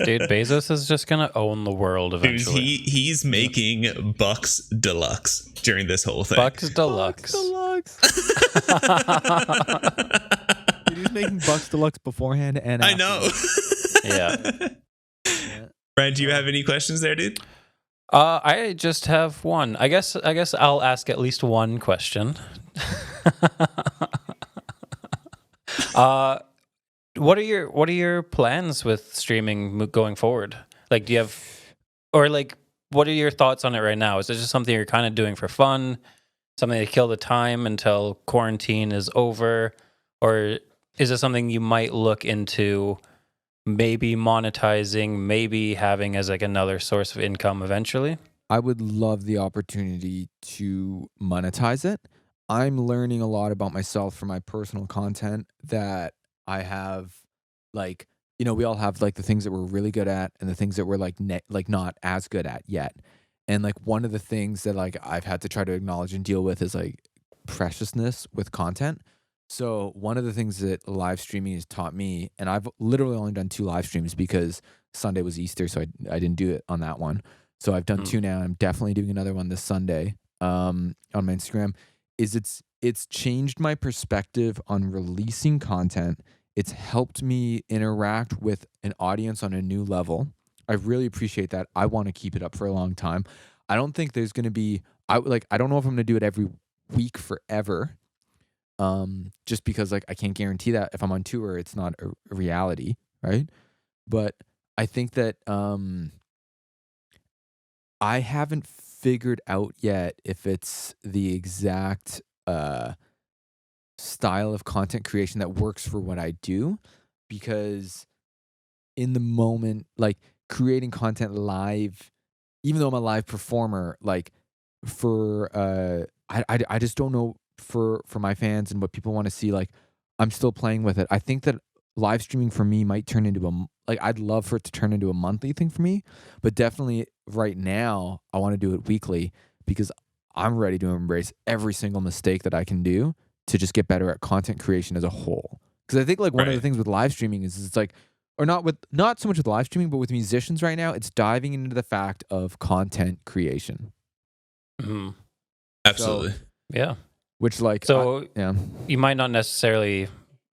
Dude, Bezos is just gonna own the world eventually. Dude, he's making Bucks Deluxe during this whole thing. Bucks Deluxe. Dude, he's making Bucks Deluxe beforehand and I know. Yeah. Brad, do you have any questions there, dude? I just have one. I guess I'll ask at least one question. What are your plans with streaming going forward? Like, do you have, or like, what are your thoughts on it right now? Is it just something you're kind of doing for fun, something to kill the time until quarantine is over, or Is it something you might look into, maybe monetizing, maybe having as like another source of income eventually? I would love the opportunity to monetize it. I'm learning a lot about myself for my personal content that I have, like, we all have like the things that we're really good at and the things that we're like like not as good at yet. And like one of the things that like I've had to try to acknowledge and deal with is like preciousness with content. So one of the things that live streaming has taught me, and I've literally only done 2 live streams because Sunday was Easter, so I didn't do it on that one. So I've done 2 now. I'm definitely doing another one this Sunday on my Instagram. It's changed my perspective on releasing content. It's helped me interact with an audience on a new level. I really appreciate that. I want to keep it up for a long time. I don't think there's going to be I don't know if I'm going to do it every week forever. Just because like I can't guarantee that if I'm on tour it's not a reality, right? But I think that I haven't figured out yet if it's the exact style of content creation that works for what I do, because in the moment, like creating content live, even though I'm a live performer, like for I just don't know for my fans and what people want to see. Like I'm still playing with it. I think that live streaming for me might turn into I'd love for it to turn into a monthly thing for me, but definitely right now I want to do it weekly because I'm ready to embrace every single mistake that I can do to just get better at content creation as a whole. Because I think like one of the things with live streaming is it's like, or not so much with live streaming, but with musicians right now, it's diving into the fact of content creation. Mm-hmm. Absolutely. So, yeah. Which like, yeah, you might not necessarily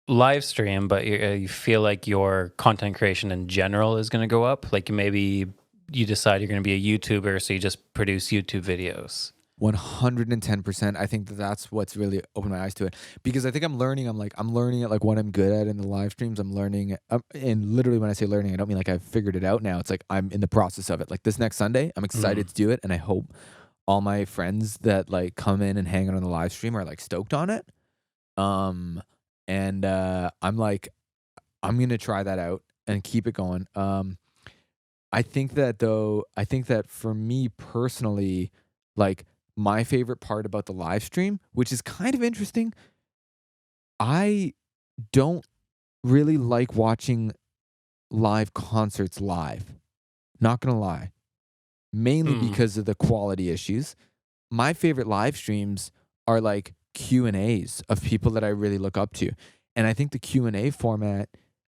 live stream, but you feel like your content creation in general is going to go up. Like maybe you decide you're going to be a YouTuber, so you just produce YouTube videos. 110%. I think that's what's really opened my eyes to it, because I think I'm learning at like what I'm good at in the live streams. I'm learning, and literally when I say learning, I don't mean like I've figured it out now. It's like I'm in the process of it. Like this next Sunday, I'm excited to do it, and I hope all my friends that like come in and hang out on the live stream are like stoked on it. I'm like, I'm gonna try that out and keep it going. I think that for me personally, like my favorite part about the live stream, which is kind of interesting, I don't really like watching live concerts live. Not gonna lie. Mainly because of the quality issues. My favorite live streams are like Q&As of people that I really look up to. And I think the Q&A format,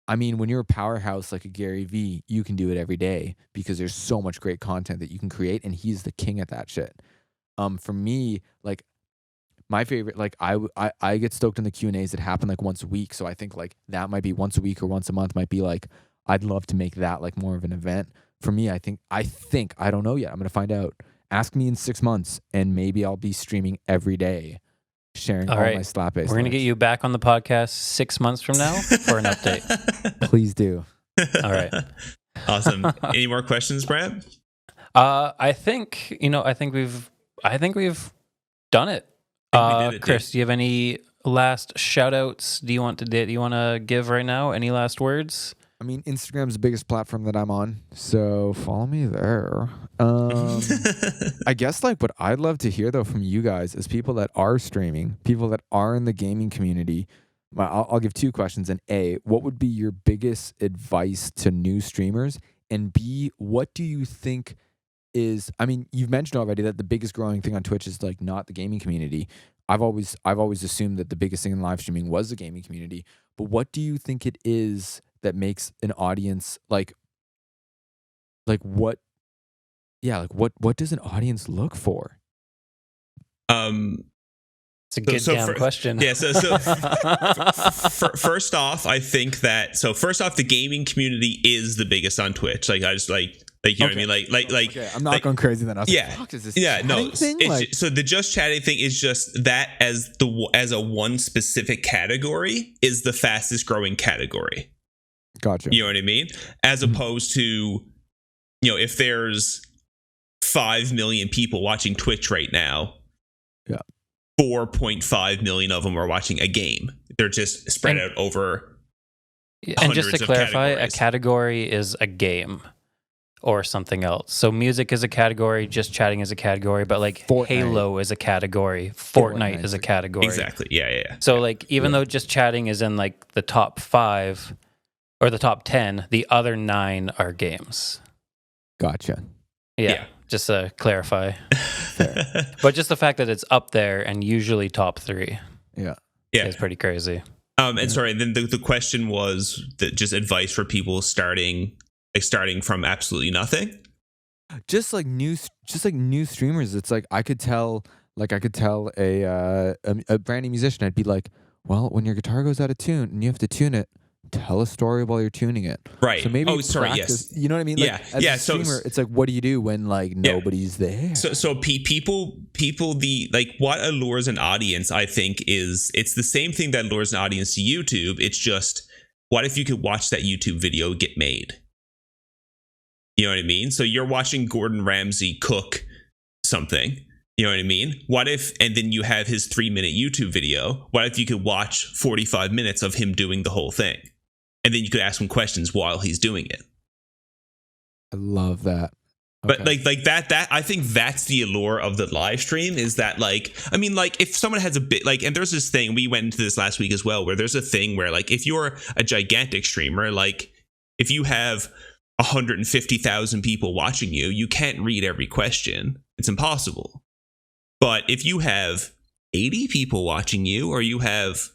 I mean, when you're a powerhouse like a Gary Vee, you can do it every day because there's so much great content that you can create, and he's the king at that shit. For me, like my favorite, like I get stoked on the Q&As that happen like once a week. So I think like that might be once a week or once a month might be like, I'd love to make that like more of an event. For me, I think, I don't know yet. I'm going to find out. Ask me in 6 months and maybe I'll be streaming every day, sharing all my slap bass. We're going to get you back on the podcast 6 months from now for an update. Please do. All right. Awesome. Any more questions, Brad? I think we've done it. Chris, do you have any last shout outs do you want to give right now? Any last words? I mean, Instagram's the biggest platform that I'm on, so follow me there. I guess like what I'd love to hear though from you guys is people that are streaming, people that are in the gaming community. I'll give 2 questions. And A, what would be your biggest advice to new streamers? And B, what do you think is, I mean, you've mentioned already that the biggest growing thing on Twitch is like not the gaming community. I've always assumed that the biggest thing in live streaming was the gaming community. But what do you think it is that makes an audience like what does an audience look for? It's a good question. Yeah. So first off, I think that the gaming community is the biggest on Twitch. Like I just like you know what I mean? Like okay, I'm not going crazy then. I was like, fuck, is this thing? So the just chatting thing is just that as a one specific category is the fastest growing category. Gotcha. You know what I mean? As opposed to, if there's 5 million people watching Twitch right now, yeah, 4.5 million of them are watching a game. They're just spread out over And just to hundreds of clarify, a categories. category is a game or something else. So music is a category, just chatting is a category, but like Fortnite. Halo is a category, Fortnite is a category. Exactly. Yeah. So like even though just chatting is in like the top 5 or the top 10, the other 9 are games. Gotcha. Yeah. Just to clarify. But just the fact that it's up there and usually top 3 Yeah. is pretty crazy. And sorry, then the question was that just advice for people starting from absolutely nothing. Just like new streamers. It's like I could tell a brand new musician. I'd be like, well, when your guitar goes out of tune and you have to tune it, tell a story while you're tuning it. Right. So maybe Yes. You know what I mean? Like, as a streamer, it's like, what do you do when like nobody's there? So people the like what allures an audience, I think, is it's the same thing that allures an audience to YouTube. It's just, what if you could watch that YouTube video get made? You know what I mean? So you're watching Gordon Ramsay cook something. You know what I mean? What if, and then you have his 3-minute YouTube video. What if you could watch 45 minutes of him doing the whole thing? And then you could ask him questions while he's doing it. I love that. But like that I think that's the allure of the live stream, is that like, I mean, like if someone has a bit like, and there's this thing, we went into this last week as well, where there's a thing where like if you're a gigantic streamer, like if you have 150,000 people watching you, you can't read every question. It's impossible. But if you have 80 people watching you, or you have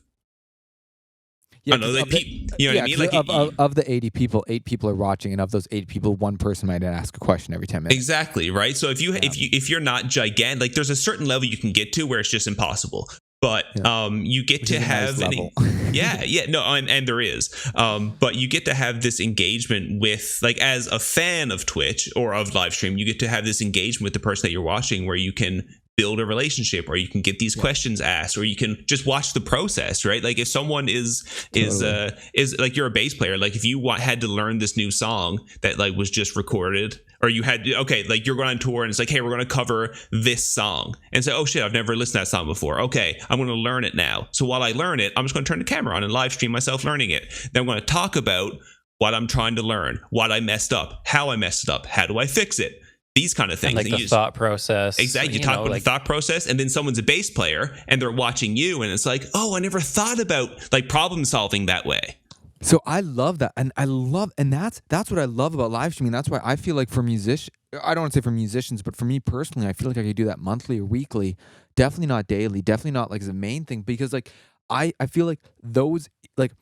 Yeah, I don't know, like you know what I mean? Like of the 80 people, 8 people are watching, and of those 8 people, 1 person might ask a question every 10 minutes. Exactly, right? So if you're not gigantic, like there's a certain level you can get to where it's just impossible. But you get to have and there is. But you get to have this engagement with, like, as a fan of Twitch or of live stream, you get to have this engagement with the person that you're watching, where you can build a relationship, or you can get these questions asked, or you can just watch the process, right? Like if someone is like, you're a bass player, like if you had to learn this new song that like was just recorded, or you had like you're going on tour and it's like, hey, we're going to cover this song, and say, oh shit, I've never listened to that song before. Okay, I'm going to learn it now. So while I learn it, I'm just going to turn the camera on and live stream myself learning it. Then I'm going to talk about what I'm trying to learn, what I messed up, how I messed it up, how do I fix it. These kind of things. And like the thought process. Exactly. You talk about the thought process, and then someone's a bass player and they're watching you, and it's like, oh, I never thought about like problem solving that way. So I love that. And that's what I love about live streaming. That's why I feel like for musicians, I don't want to say for musicians, but for me personally, I feel like I could do that monthly or weekly. Definitely not daily. Definitely not like as a main thing, because like I feel like those, like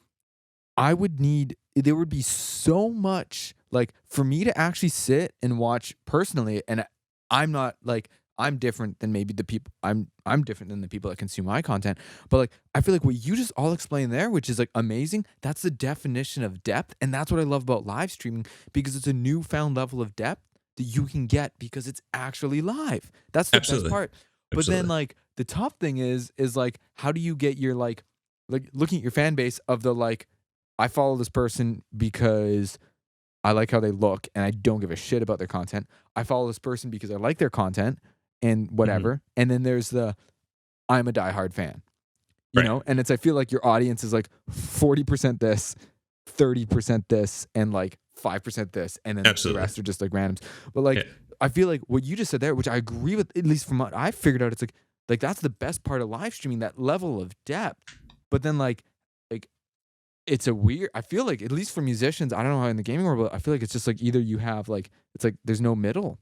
there would be so much, like, for me to actually sit and watch personally, and I'm not like, I'm different than maybe the people, I'm different than the people that consume my content, but like I feel like what you just all explained there, which is like amazing, that's the definition of depth. And that's what I love about live streaming, because it's a newfound level of depth that you can get because it's actually live. That's the best part. But then like the tough thing is like, how do you get your like looking at your fan base of the like, I follow this person because I like how they look and I don't give a shit about their content. I follow this person because I like their content and whatever. Mm-hmm. And then there's the, I'm a diehard fan, you know? And I feel like your audience is like 40% this, 30% this, and like 5% this. And then the rest are just like randoms. But like, I feel like what you just said there, which I agree with, at least from what I figured out, it's like that's the best part of live streaming, that level of depth. But then like, it's a weird, I feel like, at least for musicians, I don't know how in the gaming world, but I feel like it's just like either you have like, it's like there's no middle.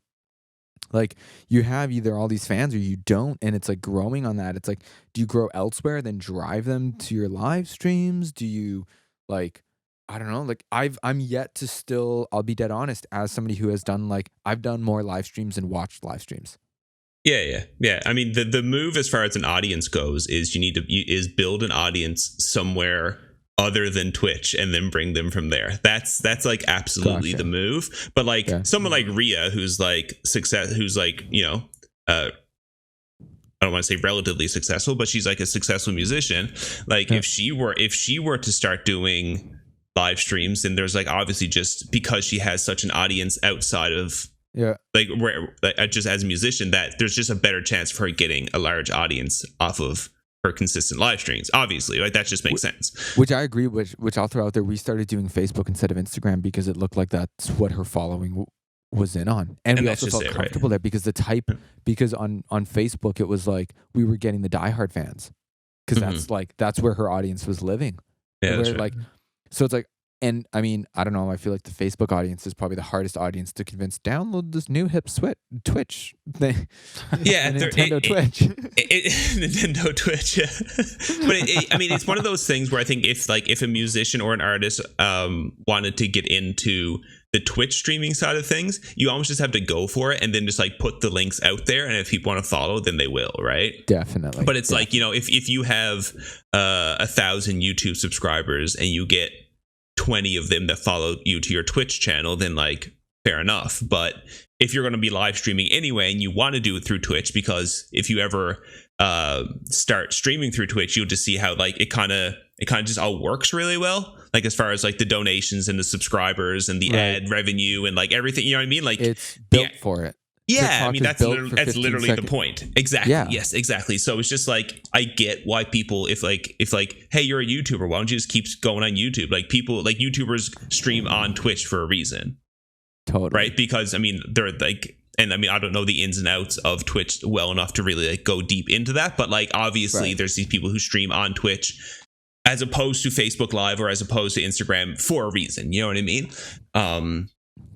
Like you have either all these fans or you don't, and it's like growing on that. It's like, do you grow elsewhere, then drive them to your live streams? Do you like, I don't know, like I'm yet to still, I'll be dead honest, as somebody who has done like, I've done more live streams and watched live streams. Yeah. I mean, the move as far as an audience goes is you need to build an audience somewhere other than Twitch, and then bring them from there. That's like absolutely the move. But like someone like Rhea, who's like you know, I don't want to say relatively successful, but she's like a successful musician. Like if she were to start doing live streams, then there's like obviously, just because she has such an audience outside of Yeah. Like just as a musician, that there's just a better chance for her getting a large audience off of her consistent live streams. Obviously, like that just makes sense. Which I agree. Which I'll throw out there. We started doing Facebook instead of Instagram because it looked like that's what her following was in on, and we that's also just felt it, comfortable there because because on Facebook it was like we were getting the diehard fans because that's where her audience was living. Yeah, that's where, right. like, so it's like, and I mean, I don't know. I feel like the Facebook audience is probably the hardest audience to convince. Download this new hip Twitch thing. Yeah, Nintendo Twitch. Nintendo Twitch. Yeah. But I mean, it's one of those things where I think if a musician or an artist wanted to get into the Twitch streaming side of things, you almost just have to go for it and then just like put the links out there, and if people want to follow, then they will, right? Definitely. But it's like, you know, if you have 1,000 YouTube subscribers and you get 20 of them that follow you to your Twitch channel, then like fair enough. But if you're going to be live streaming anyway and you want to do it through Twitch, because if you ever start streaming through Twitch, you'll just see how like it kind of just all works really well, like as far as like the donations and the subscribers and the ad revenue and like everything, you know what I mean? Like it's built for it. Yeah, TikTok I mean that's literally the point. Exactly. Yeah. Yes, exactly. So it's just like I get why people, if like hey, you're a YouTuber, why don't you just keep going on YouTube? Like people, like YouTubers stream on Twitch for a reason. Totally. Right? Because I mean they're like, and I mean I don't know the ins and outs of Twitch well enough to really like go deep into that, but like obviously there's these people who stream on Twitch as opposed to Facebook Live or as opposed to Instagram for a reason. You know what I mean?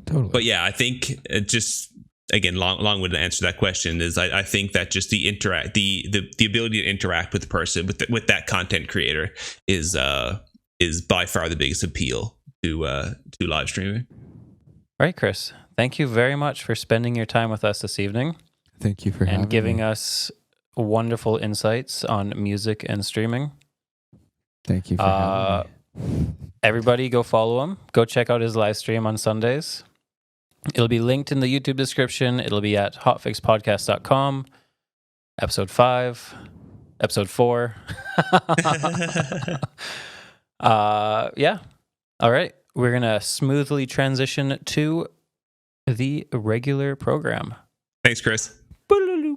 Totally. But yeah, I think it just, again, long-winded to answer that question is I think that just the ability to interact with the person, with that content creator is by far the biggest appeal to live streaming. All right, Chris. Thank you very much for spending your time with us this evening. Thank you for having and giving me. us wonderful insights on music and streaming. Thank you for having me. Everybody go follow him. Go check out his live stream on Sundays. It'll be linked in the YouTube description. It'll be at hotfixpodcast.com. Episode 5. Episode 4. Yeah. All right. We're going to smoothly transition to the regular program. Thanks, Chris. Do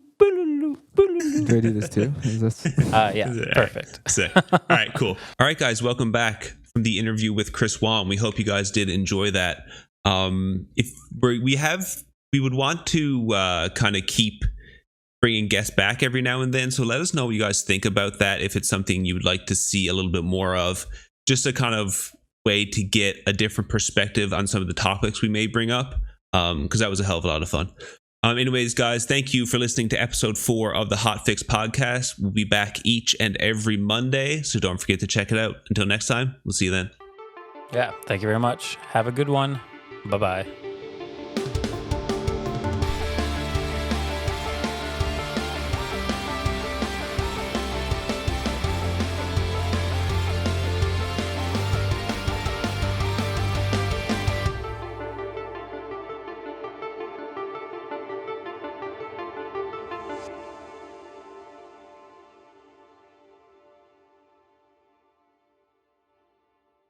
I do this too? Is this? Yeah, perfect. Sick. All right, cool. All right, guys, welcome back from the interview with Chris Wong. We hope you guys did enjoy that. If we would want to kind of keep bringing guests back every now and then, so let us know what you guys think about that. If it's something you would like to see a little bit more of, just a kind of way to get a different perspective on some of the topics we may bring up, because that was a hell of a lot of fun. Anyways, guys, thank you for listening to episode 4 of the Hotfix podcast. We'll be back each and every Monday, so don't forget to check it out. Until next time, we'll see you then. Yeah, thank you very much. Have a good one. Bye-bye.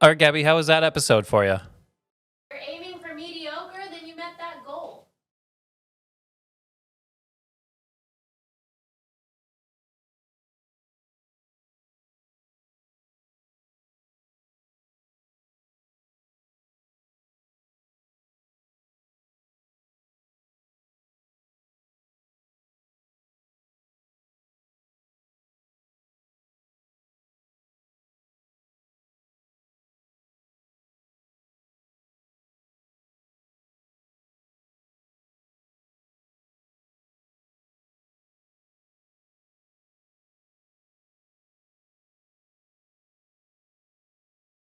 All right, Gabby, how was that episode for you?